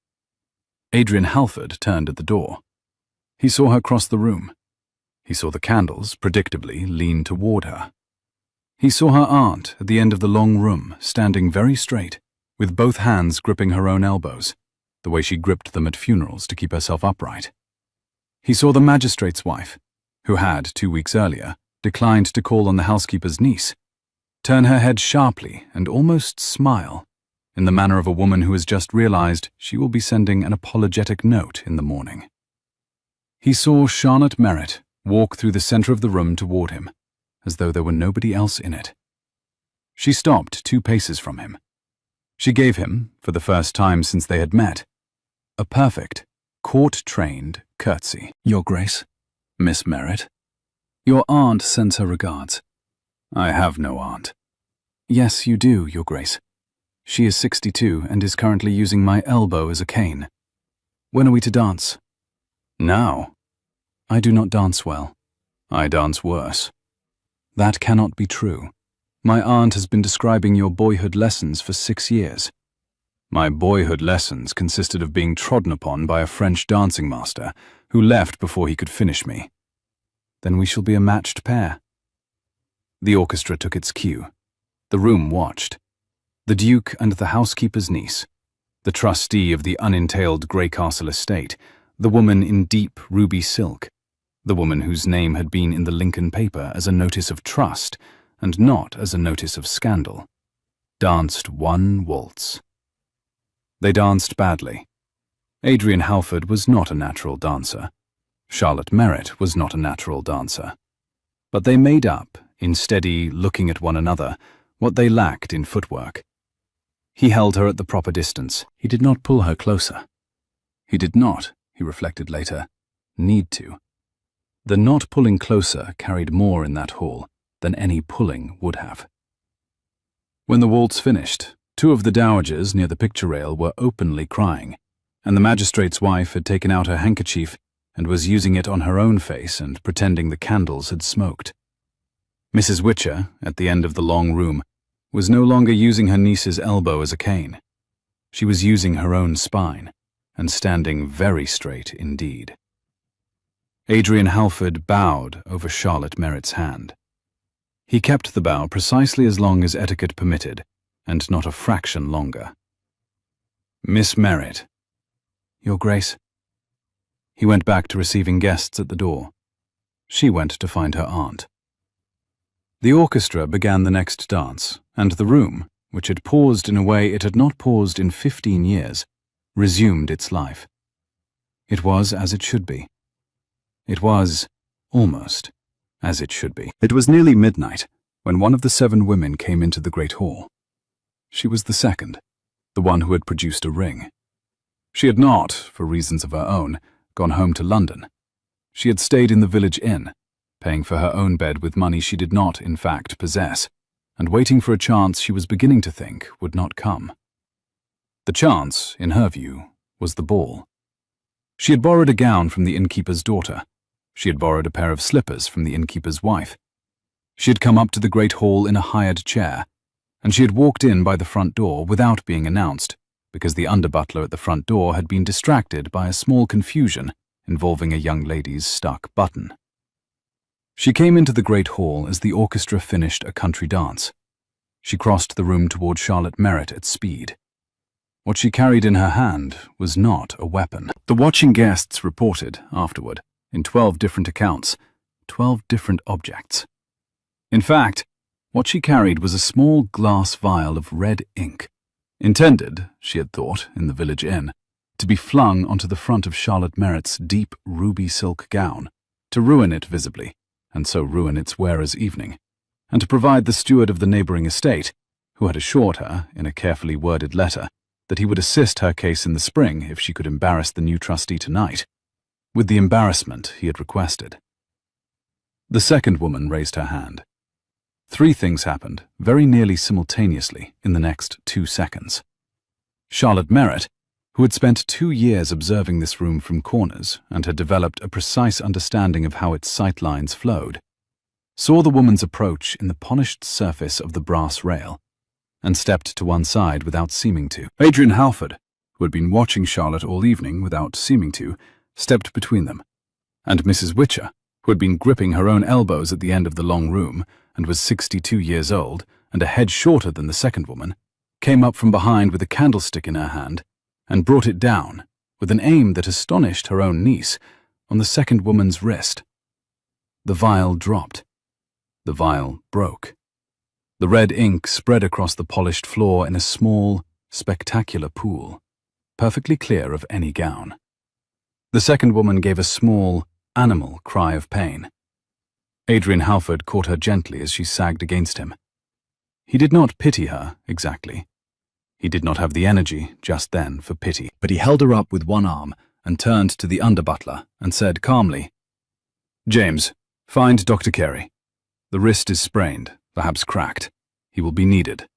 Adrian Halford turned at the door. He saw her cross the room. He saw the candles, predictably, lean toward her. He saw her aunt at the end of the long room, standing very straight, with both hands gripping her own elbows, the way she gripped them at funerals to keep herself upright. He saw the magistrate's wife, who had, 2 weeks earlier, declined to call on the housekeeper's niece, turn her head sharply and almost smile, in the manner of a woman who has just realized she will be sending an apologetic note in the morning. He saw Charlotte Merritt walk through the center of the room toward him, as though there were nobody else in it. She stopped 2 paces from him. She gave him, for the first time since they had met, a perfect, court-trained curtsy. "Your Grace, Miss Merritt. Your aunt sends her regards." "I have no aunt." "Yes, you do, Your Grace. She is 62 and is currently using my elbow as a cane. When are we to dance?" "Now." "I do not dance well." "I dance worse." "That cannot be true." My aunt has been describing your boyhood lessons for 6 years. My boyhood lessons consisted of being trodden upon by a French dancing master who left before he could finish me. Then we shall be a matched pair. The orchestra took its cue. The room watched. The Duke and the housekeeper's niece, the trustee of the unentailed Greycastle estate, the woman in deep ruby silk, the woman whose name had been in the Lincoln paper as a notice of trust and not as a notice of scandal, danced one waltz. They danced badly. Adrian Halford was not a natural dancer. Charlotte Merritt was not a natural dancer. But they made up, in steady looking at one another, what they lacked in footwork. He held her at the proper distance. He did not pull her closer. He did not, he reflected later, need to. The not pulling closer carried more in that hall than any pulling would have. When the waltz finished, 2 of the dowagers near the picture rail were openly crying, and the magistrate's wife had taken out her handkerchief and was using it on her own face and pretending the candles had smoked. Mrs. Witcher, at the end of the long room, was no longer using her niece's elbow as a cane. She was using her own spine, and standing very straight indeed. Adrian Halford bowed over Charlotte Merritt's hand. He kept the bow precisely as long as etiquette permitted, and not a fraction longer. "Miss Merritt." "Your Grace." He went back to receiving guests at the door. She went to find her aunt. The orchestra began the next dance, and the room, which had paused in a way it had not paused in 15 years, resumed its life. It was as it should be. It was, almost, as it should be. It was nearly midnight when one of the 7 women came into the great hall. She was the second, the one who had produced a ring. She had not, for reasons of her own, gone home to London. She had stayed in the village inn, paying for her own bed with money she did not, in fact, possess, and waiting for a chance she was beginning to think would not come. The chance, in her view, was the ball. She had borrowed a gown from the innkeeper's daughter. She had borrowed a pair of slippers from the innkeeper's wife. She had come up to the great hall in a hired chair, and she had walked in by the front door without being announced, because the under-butler at the front door had been distracted by a small confusion involving a young lady's stuck button. She came into the great hall as the orchestra finished a country dance. She crossed the room toward Charlotte Merritt at speed. What she carried in her hand was not a weapon. The watching guests reported, afterward, in 12 different accounts, 12 different objects. In fact, what she carried was a small glass vial of red ink, intended, she had thought, in the village inn, to be flung onto the front of Charlotte Merritt's deep ruby silk gown, to ruin it visibly, and so ruin its wearer's evening, and to provide the steward of the neighbouring estate, who had assured her, in a carefully worded letter, that he would assist her case in the spring if she could embarrass the new trustee tonight, with the embarrassment he had requested. The second woman raised her hand. 3 things happened, very nearly simultaneously, in the next 2 seconds. Charlotte Merritt, who had spent 2 years observing this room from corners and had developed a precise understanding of how its sight lines flowed, saw the woman's approach in the polished surface of the brass rail, and stepped to one side without seeming to. Adrian Halford, who had been watching Charlotte all evening without seeming to, stepped between them, and Mrs. Witcher, who had been gripping her own elbows at the end of the long room and was 62 years old and a head shorter than the second woman, came up from behind with a candlestick in her hand and brought it down, with an aim that astonished her own niece, on the second woman's wrist. The vial dropped. The vial broke. The red ink spread across the polished floor in a small, spectacular pool, perfectly clear of any gown. The second woman gave a small, animal cry of pain. Adrian Halford caught her gently as she sagged against him. He did not pity her, exactly. He did not have the energy, just then, for pity, but he held her up with one arm and turned to the under-butler and said calmly, "James, find Dr. Carey. The wrist is sprained, perhaps cracked. He will be needed.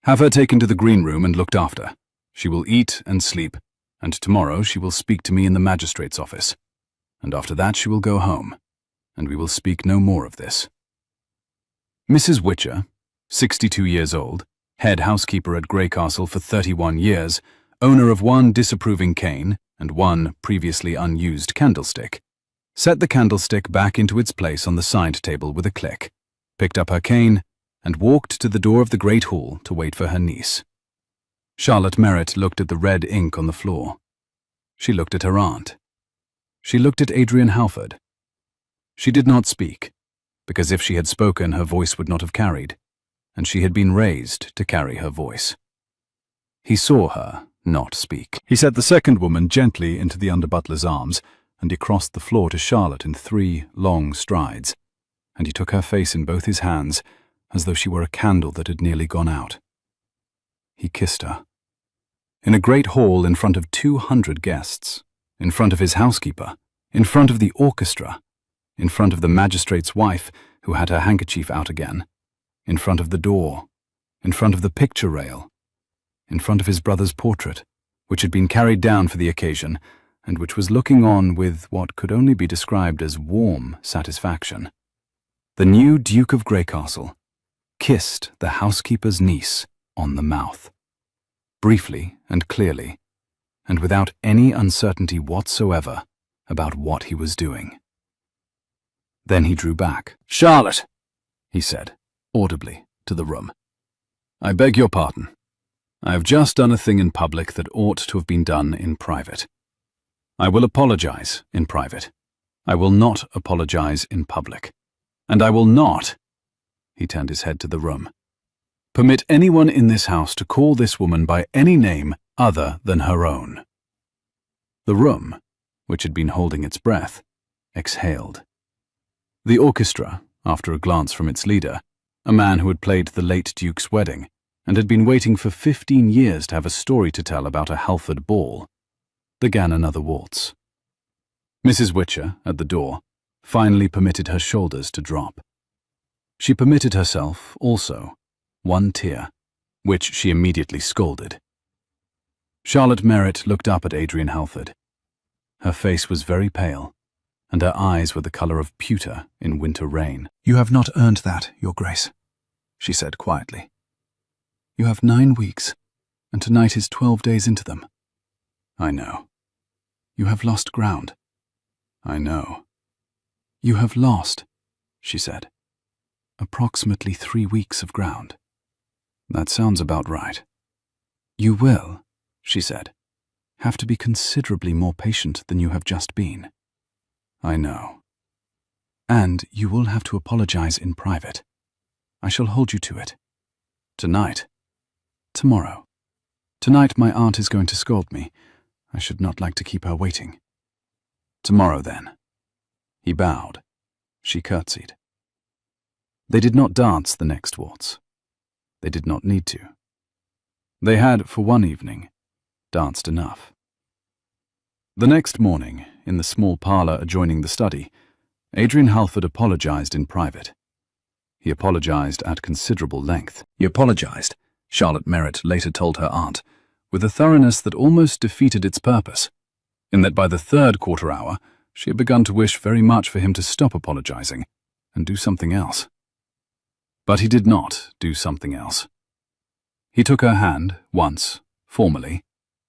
Have her taken to the green room and looked after. She will eat and sleep, and tomorrow she will speak to me in the magistrate's office. And after that she will go home, and we will speak no more of this." Mrs. Witcher, 62 years old, head housekeeper at Grey Castle for 31 years, owner of one disapproving cane and one previously unused candlestick, set the candlestick back into its place on the side table with a click, picked up her cane, and walked to the door of the great hall to wait for her niece. Charlotte Merritt looked at the red ink on the floor. She looked at her aunt. She looked at Adrian Halford. She did not speak, because if she had spoken, her voice would not have carried, and she had been raised to carry her voice. He saw her not speak. He set the second woman gently into the under-butler's arms, and he crossed the floor to Charlotte in 3 long strides, and he took her face in both his hands, as though she were a candle that had nearly gone out. He kissed her. In a great hall in front of 200 guests, in front of his housekeeper, in front of the orchestra, in front of the magistrate's wife who had her handkerchief out again, in front of the door, in front of the picture rail, in front of his brother's portrait, which had been carried down for the occasion, and which was looking on with what could only be described as warm satisfaction. The new Duke of Grey Castle kissed the housekeeper's niece on the mouth, briefly and clearly, and without any uncertainty whatsoever about what he was doing. Then he drew back. "Charlotte," he said, audibly, to the room, "I beg your pardon. I have just done a thing in public that ought to have been done in private. I will apologize in private. I will not apologize in public. And I will not," he turned his head to the room, "permit anyone in this house to call this woman by any name other than her own." The room, which had been holding its breath, exhaled. The orchestra, after a glance from its leader, a man who had played the late Duke's wedding, and had been waiting for 15 years to have a story to tell about a Halford ball, began another waltz. Mrs. Witcher, at the door, finally permitted her shoulders to drop. She permitted herself, also, one tear, which she immediately scalded. Charlotte Merritt looked up at Adrian Halford. Her face was very pale, and her eyes were the colour of pewter in winter rain. "You have not earned that, Your Grace," she said quietly. "You have 9 weeks, and tonight is 12 days into them." "I know." "You have lost ground." "I know." "You have lost," she said, "approximately 3 weeks of ground." "That sounds about right." "You will," she said, "have to be considerably more patient than you have just been." "I know." "And you will have to apologize in private. I shall hold you to it." "Tonight?" "Tomorrow. Tonight my aunt is going to scold me. I should not like to keep her waiting." "Tomorrow, then." He bowed. She curtsied. They did not dance the next waltz. They did not need to. They had, for one evening, danced enough. The next morning, in the small parlour adjoining the study, Adrian Halford apologized in private. He apologized at considerable length. He apologized, Charlotte Merritt later told her aunt, with a thoroughness that almost defeated its purpose, in that by the 3rd quarter hour she had begun to wish very much for him to stop apologizing and do something else. But he did not do something else. He took her hand, once, formally,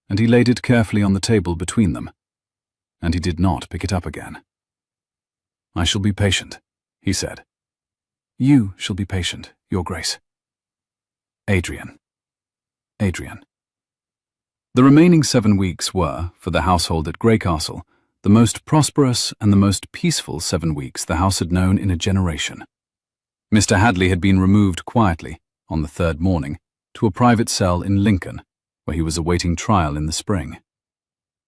and he laid it carefully on the table between them, and he did not pick it up again. "I shall be patient," he said. "You shall be patient, Your Grace." Adrian. Adrian. The remaining 7 weeks were, for the household at Grey Castle, the most prosperous and the most peaceful 7 weeks the house had known in a generation. Mr. Hadley had been removed quietly, on the 3rd morning, to a private cell in Lincoln, where he was awaiting trial in the spring.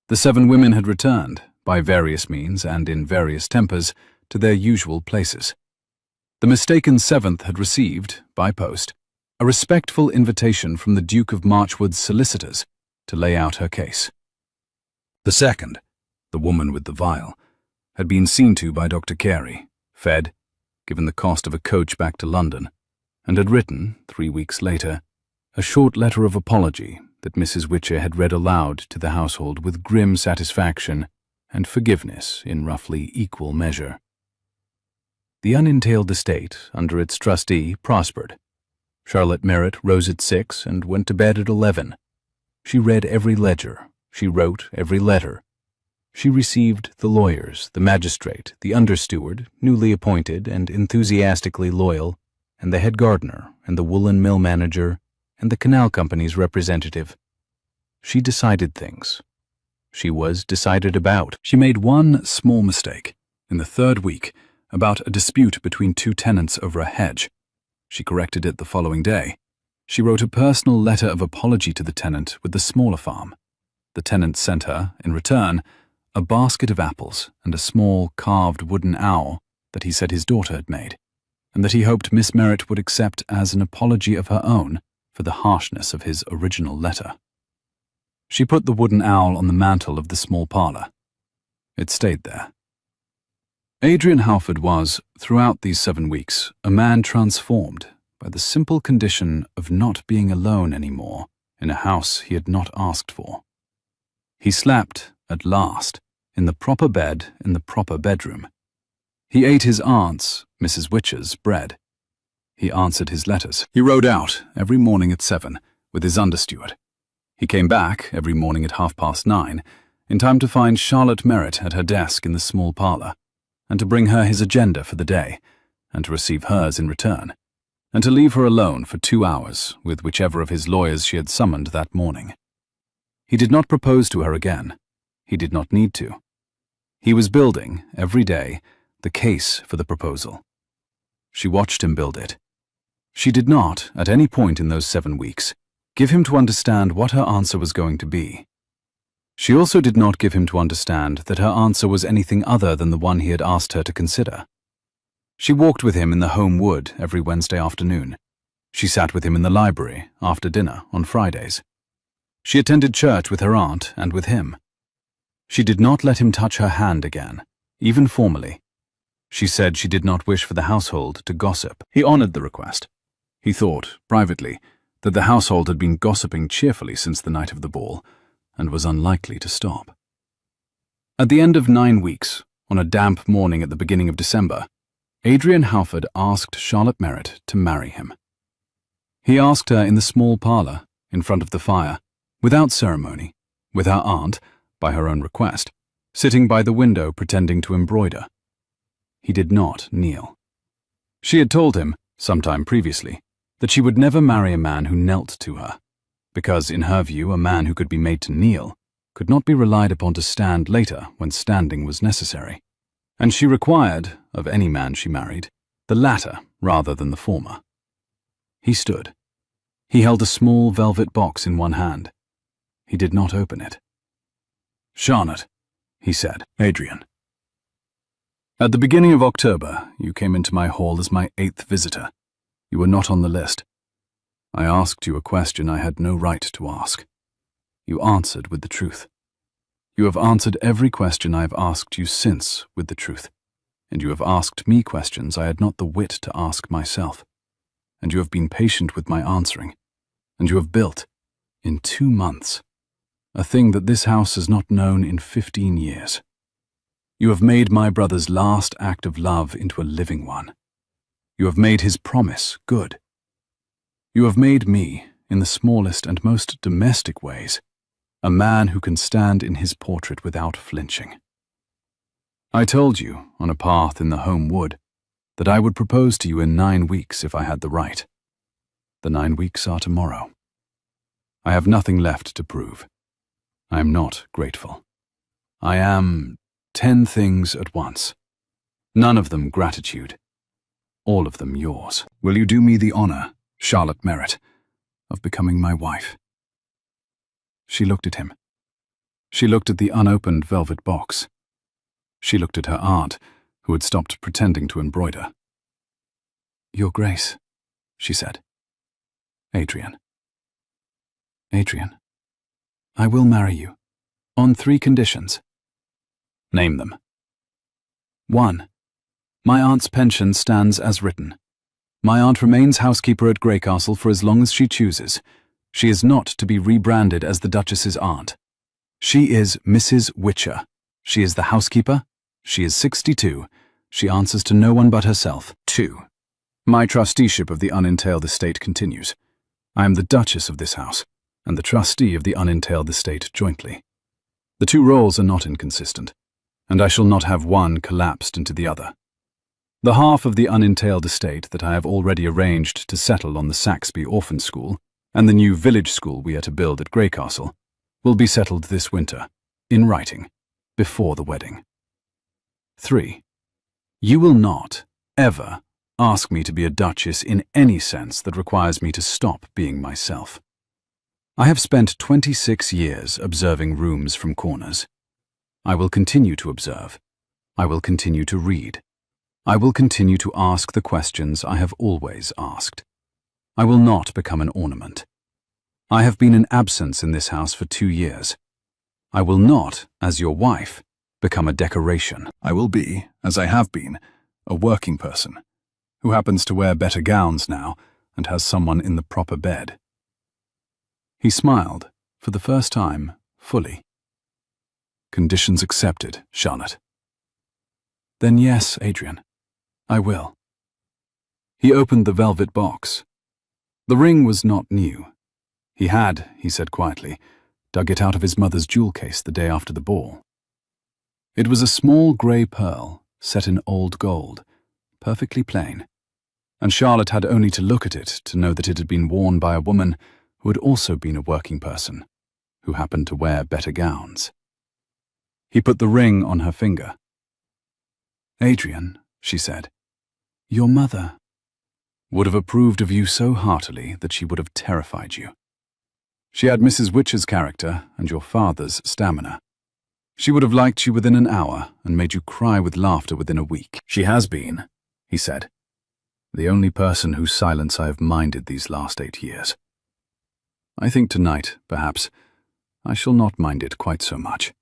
The 7 women had returned, by various means and in various tempers, to their usual places. The mistaken 7th had received, by post, a respectful invitation from the Duke of Marchwood's solicitors to lay out her case. The 2nd, the woman with the vial, had been seen to by Dr. Carey, fed, given the cost of a coach back to London, and had written, 3 weeks later, a short letter of apology that Mrs. Witcher had read aloud to the household with grim satisfaction and forgiveness in roughly equal measure. The unentailed estate, under its trustee, prospered. Charlotte Merritt rose at 6 and went to bed at 11. She read every ledger. She wrote every letter. She received the lawyers, the magistrate, the understeward, newly appointed and enthusiastically loyal, and the head gardener, and the woolen mill manager, and the canal company's representative. She decided things. She was decided about. She made one small mistake in the 3rd week about a dispute between 2 tenants over a hedge. She corrected it the following day. She wrote a personal letter of apology to the tenant with the smaller farm. The tenant sent her, in return, a basket of apples and a small carved wooden owl that he said his daughter had made, and that he hoped Miss Merritt would accept as an apology of her own for the harshness of his original letter. She put the wooden owl on the mantel of the small parlour. It stayed there. Adrian Halford was, throughout these 7 weeks, a man transformed by the simple condition of not being alone anymore in a house he had not asked for. He slept, at last, in the proper bed in the proper bedroom. He ate his aunt's, Mrs. Witcher's, bread. He answered his letters. He rode out every morning at 7 with his understeward. He came back every morning at 9:30, in time to find Charlotte Merritt at her desk in the small parlour, and to bring her his agenda for the day, and to receive hers in return, and to leave her alone for 2 hours with whichever of his lawyers she had summoned that morning. He did not propose to her again. He did not need to. He was building, every day, the case for the proposal. She watched him build it. She did not, at any point in those 7 weeks, give him to understand what her answer was going to be. She also did not give him to understand that her answer was anything other than the one he had asked her to consider. She walked with him in the home wood every Wednesday afternoon. She sat with him in the library after dinner on Fridays. She attended church with her aunt and with him. She did not let him touch her hand again, even formally. She said she did not wish for the household to gossip. He honored the request. He thought, privately, that the household had been gossiping cheerfully since the night of the ball, and was unlikely to stop. At the end of 9 weeks, on a damp morning at the beginning of December, Adrian Halford asked Charlotte Merritt to marry him. He asked her in the small parlour, in front of the fire, without ceremony, with her aunt, by her own request, sitting by the window pretending to embroider. He did not kneel. She had told him, some time previously, that she would never marry a man who knelt to her, because, in her view, a man who could be made to kneel could not be relied upon to stand later when standing was necessary, and she required, of any man she married, the latter rather than the former. He stood. He held a small velvet box in one hand. He did not open it. "Charlotte," he said. "Adrian. At the beginning of October, you came into my hall as my 8th visitor. You were not on the list. I asked you a question I had no right to ask. You answered with the truth. You have answered every question I have asked you since with the truth, and you have asked me questions I had not the wit to ask myself, and you have been patient with my answering, and you have built, in 2 months, a thing that this house has not known in 15 years. You have made my brother's last act of love into a living one. You have made his promise good. You have made me, in the smallest and most domestic ways, a man who can stand in his portrait without flinching. I told you, on a path in the home wood, that I would propose to you in 9 weeks if I had the right. The 9 weeks are tomorrow. I have nothing left to prove. I am not grateful. I am 10 things at once, none of them gratitude, all of them yours. Will you do me the honor, Charlotte Merritt, of becoming my wife?" She looked at him. She looked at the unopened velvet box. She looked at her aunt, who had stopped pretending to embroider. "Your Grace," she said. "Adrian. Adrian, I will marry you, on 3 conditions." "Name them." 1. My aunt's pension stands as written. My aunt remains housekeeper at Greycastle for as long as she chooses. She is not to be rebranded as the Duchess's aunt. She is Mrs. Witcher. She is the housekeeper. She is 62. She answers to no one but herself. 2. My trusteeship of the unentailed estate continues. I am the Duchess of this house, and the trustee of the unentailed estate jointly. The two roles are not inconsistent, and I shall not have one collapsed into the other. The half of the unentailed estate that I have already arranged to settle on the Saxby Orphan School and the new village school we are to build at Greycastle will be settled this winter, in writing, before the wedding. 3. You will not, ever, ask me to be a duchess in any sense that requires me to stop being myself. I have spent 26 years observing rooms from corners. I will continue to observe. I will continue to read. I will continue to ask the questions I have always asked. I will not become an ornament. I have been in absence in this house for 2 years. I will not, as your wife, become a decoration. I will be, as I have been, a working person, who happens to wear better gowns now and has someone in the proper bed. He smiled, for the first time, fully. Conditions accepted, Charlotte. Then yes, Adrian, I will. He opened the velvet box. The ring was not new. He had, he said quietly, dug it out of his mother's jewel case the day after the ball. It was a small grey pearl, set in old gold, perfectly plain, and Charlotte had only to look at it to know that it had been worn by a woman who had also been a working person, who happened to wear better gowns. He put the ring on her finger. Adrian, she said, your mother would have approved of you so heartily that she would have terrified you. She had Mrs. Witcher's character and your father's stamina. She would have liked you within an hour and made you cry with laughter within a week. She has been, he said, the only person whose silence I have minded these last 8 years. I think tonight, perhaps, I shall not mind it quite so much.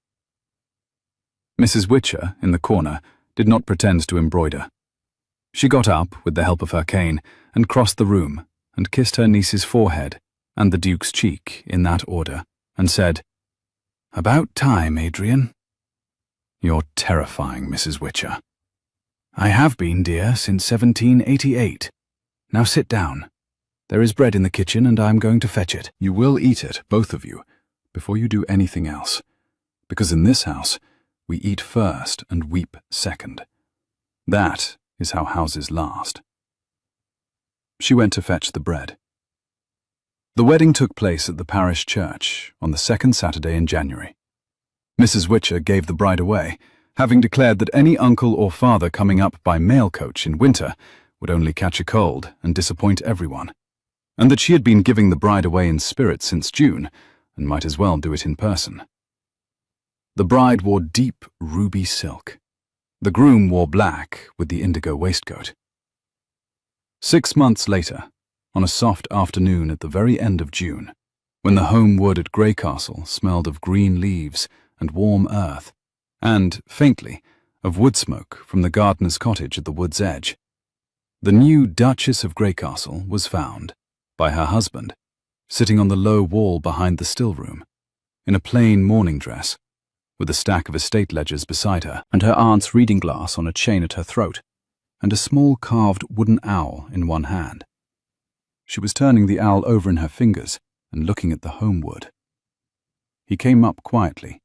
Mrs. Witcher, in the corner, did not pretend to embroider. She got up, with the help of her cane, and crossed the room, and kissed her niece's forehead and the Duke's cheek in that order, and said, About time, Adrian. You're terrifying, Mrs. Witcher. I have been, dear, since 1788. Now sit down. There is bread in the kitchen, and I am going to fetch it. You will eat it, both of you, before you do anything else, because in this house we eat first and weep second. That is how houses last. She went to fetch the bread. The wedding took place at the parish church on the second Saturday in January. Mrs. Witcher gave the bride away, having declared that any uncle or father coming up by mail coach in winter would only catch a cold and disappoint everyone, and that she had been giving the bride away in spirit since June, and might as well do it in person. The bride wore deep ruby silk. The groom wore black with the indigo waistcoat. 6 months later, on a soft afternoon at the very end of June, when the home wood at Greycastle smelled of green leaves and warm earth, and, faintly, of wood smoke from the gardener's cottage at the wood's edge, the new Duchess of Greycastle was found, by her husband, sitting on the low wall behind the still room, in a plain morning dress, with a stack of estate ledgers beside her, and her aunt's reading glass on a chain at her throat, and a small carved wooden owl in one hand. She was turning the owl over in her fingers and looking at the home wood. He came up quietly.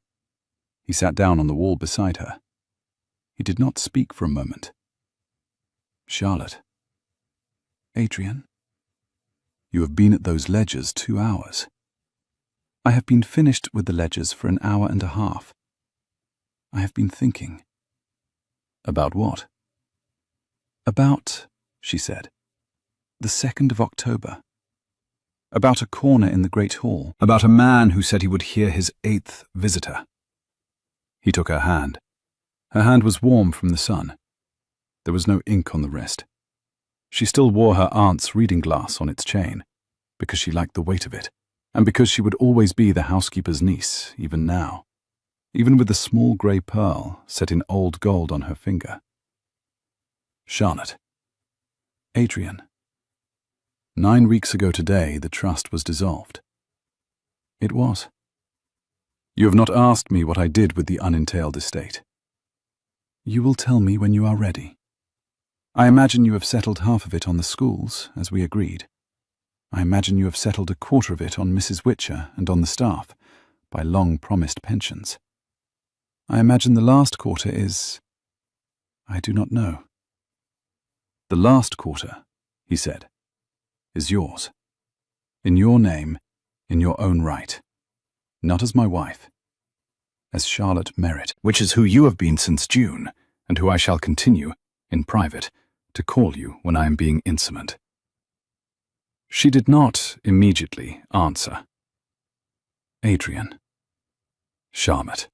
He sat down on the wall beside her. He did not speak for a moment. Charlotte. Adrian. You have been at those ledgers 2 hours. I have been finished with the ledgers for an hour and a half. I have been thinking. About what? About, she said, the 2nd of October. About a corner in the great hall. About a man who said he would hear his 8th visitor. He took her hand. Her hand was warm from the sun. There was no ink on the wrist. She still wore her aunt's reading glass on its chain, because she liked the weight of it, and because she would always be the housekeeper's niece, even now, even with the small grey pearl set in old gold on her finger. Charlotte. Adrian. 9 weeks ago today, the trust was dissolved. It was. You have not asked me what I did with the unentailed estate. You will tell me when you are ready. I imagine you have settled half of it on the schools, as we agreed. I imagine you have settled a quarter of it on Mrs. Witcher and on the staff, by long-promised pensions. I imagine the last quarter is... I do not know. The last quarter, he said, is yours. In your name, in your own right. Not as my wife. As Charlotte Merritt, which is who you have been since June, and who I shall continue, in private, to call you when I am being insolent. She did not immediately answer. Adrian. Charlotte.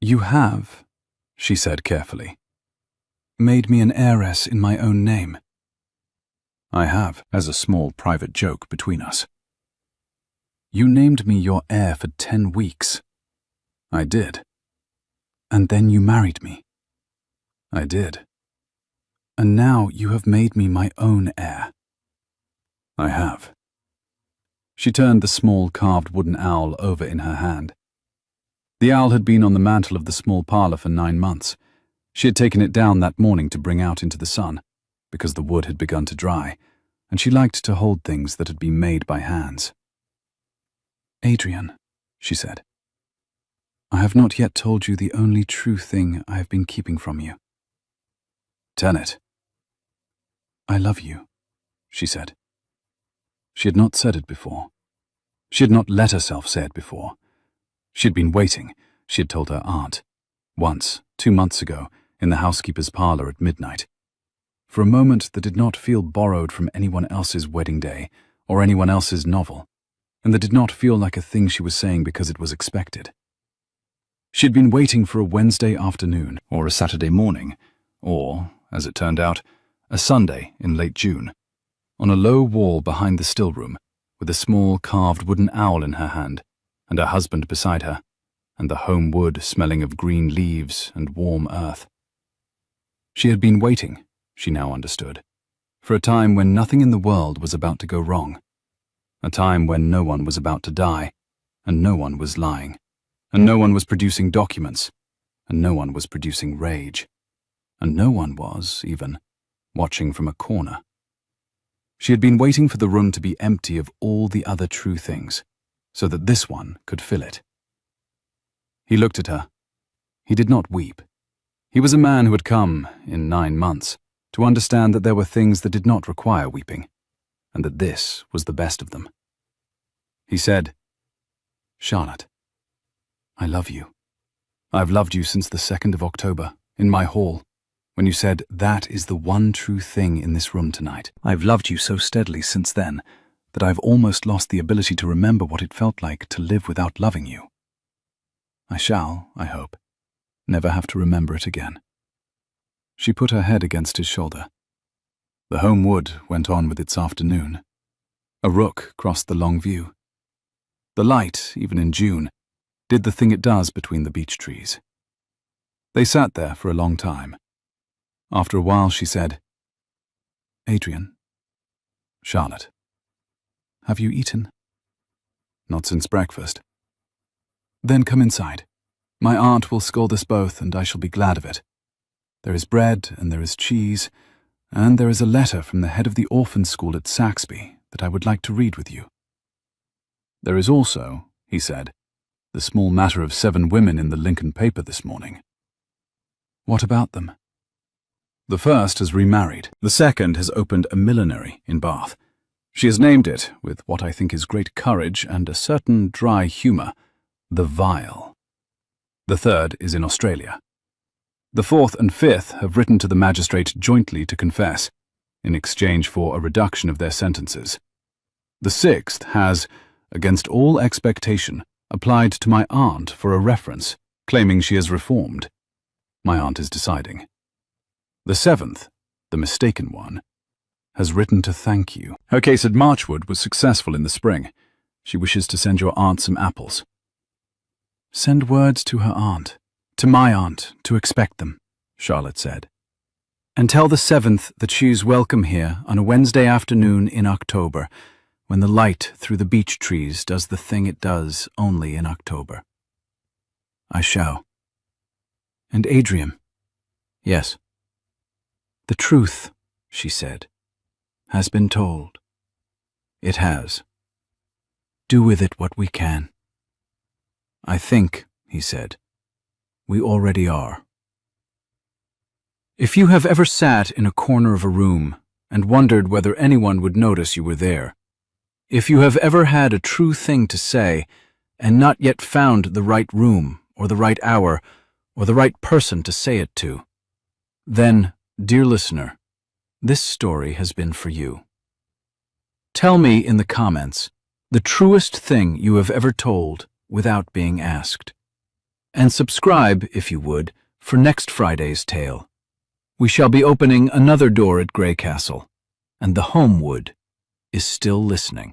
You have, she said carefully, made me an heiress in my own name. I have, as a small private joke between us. You named me your heir for 10 weeks. I did. And then you married me. I did. And now you have made me my own heir. I have. She turned the small carved wooden owl over in her hand. The owl had been on the mantel of the small parlour for 9 months. She had taken it down that morning to bring out into the sun, because the wood had begun to dry, and she liked to hold things that had been made by hands. Adrian, she said, I have not yet told you the only true thing I have been keeping from you. Tell it. I love you, she said. She had not said it before. She had not let herself say it before. She had been waiting, she had told her aunt, once, 2 months ago, in the housekeeper's parlour at midnight, for a moment that did not feel borrowed from anyone else's wedding day or anyone else's novel, and that did not feel like a thing she was saying because it was expected. She had been waiting for a Wednesday afternoon or a Saturday morning, or, as it turned out, a Sunday in late June, on a low wall behind the still room, with a small carved wooden owl in her hand, and her husband beside her, and the home wood smelling of green leaves and warm earth. She had been waiting, she now understood, for a time when nothing in the world was about to go wrong, a time when no one was about to die, and no one was lying, and no one was producing documents, and no one was producing rage, and no one was, even, watching from a corner. She had been waiting for the room to be empty of all the other true things, so that this one could fill it. He looked at her. He did not weep. He was a man who had come, in 9 months, to understand that there were things that did not require weeping, and that this was the best of them. He said, Charlotte, I love you. I've loved you since the 2nd of October, in my hall, when you said, that is the one true thing in this room tonight. I've loved you so steadily since then that I've almost lost the ability to remember what it felt like to live without loving you. I shall, I hope, never have to remember it again. She put her head against his shoulder. The home wood went on with its afternoon. A rook crossed the long view. The light, even in June, did the thing it does between the beech trees. They sat there for a long time. After a while she said, Adrian, Charlotte, have you eaten? Not since breakfast. Then come inside. My aunt will scold us both, and I shall be glad of it. There is bread, and there is cheese, and there is a letter from the head of the orphan school at Saxby that I would like to read with you. There is also, he said, the small matter of 7 women in the Lincoln paper this morning. What about them? The first has remarried. The second has opened a millinery in Bath. She has named it, with what I think is great courage and a certain dry humour, the Vile. The third is in Australia. The fourth and fifth have written to the magistrate jointly to confess, in exchange for a reduction of their sentences. The sixth has, against all expectation, applied to my aunt for a reference, claiming she has reformed. My aunt is deciding. The seventh, the mistaken one, has written to thank you. Her case at Marchwood was successful in the spring. She wishes to send your aunt some apples. Send words to her aunt, to my aunt, to expect them, Charlotte said. And tell the seventh that she is welcome here on a Wednesday afternoon in October, when the light through the beech trees does the thing it does only in October. I shall. And Adrian. Yes. The truth, she said, has been told. It has. Do with it what we can. I think, he said, we already are. If you have ever sat in a corner of a room and wondered whether anyone would notice you were there, if you have ever had a true thing to say and not yet found the right room or the right hour or the right person to say it to, then, dear listener, this story has been for you. Tell me in the comments the truest thing you have ever told without being asked. And subscribe, if you would, for next Friday's tale. We shall be opening another door at Grey Castle, and the Homewood is still listening.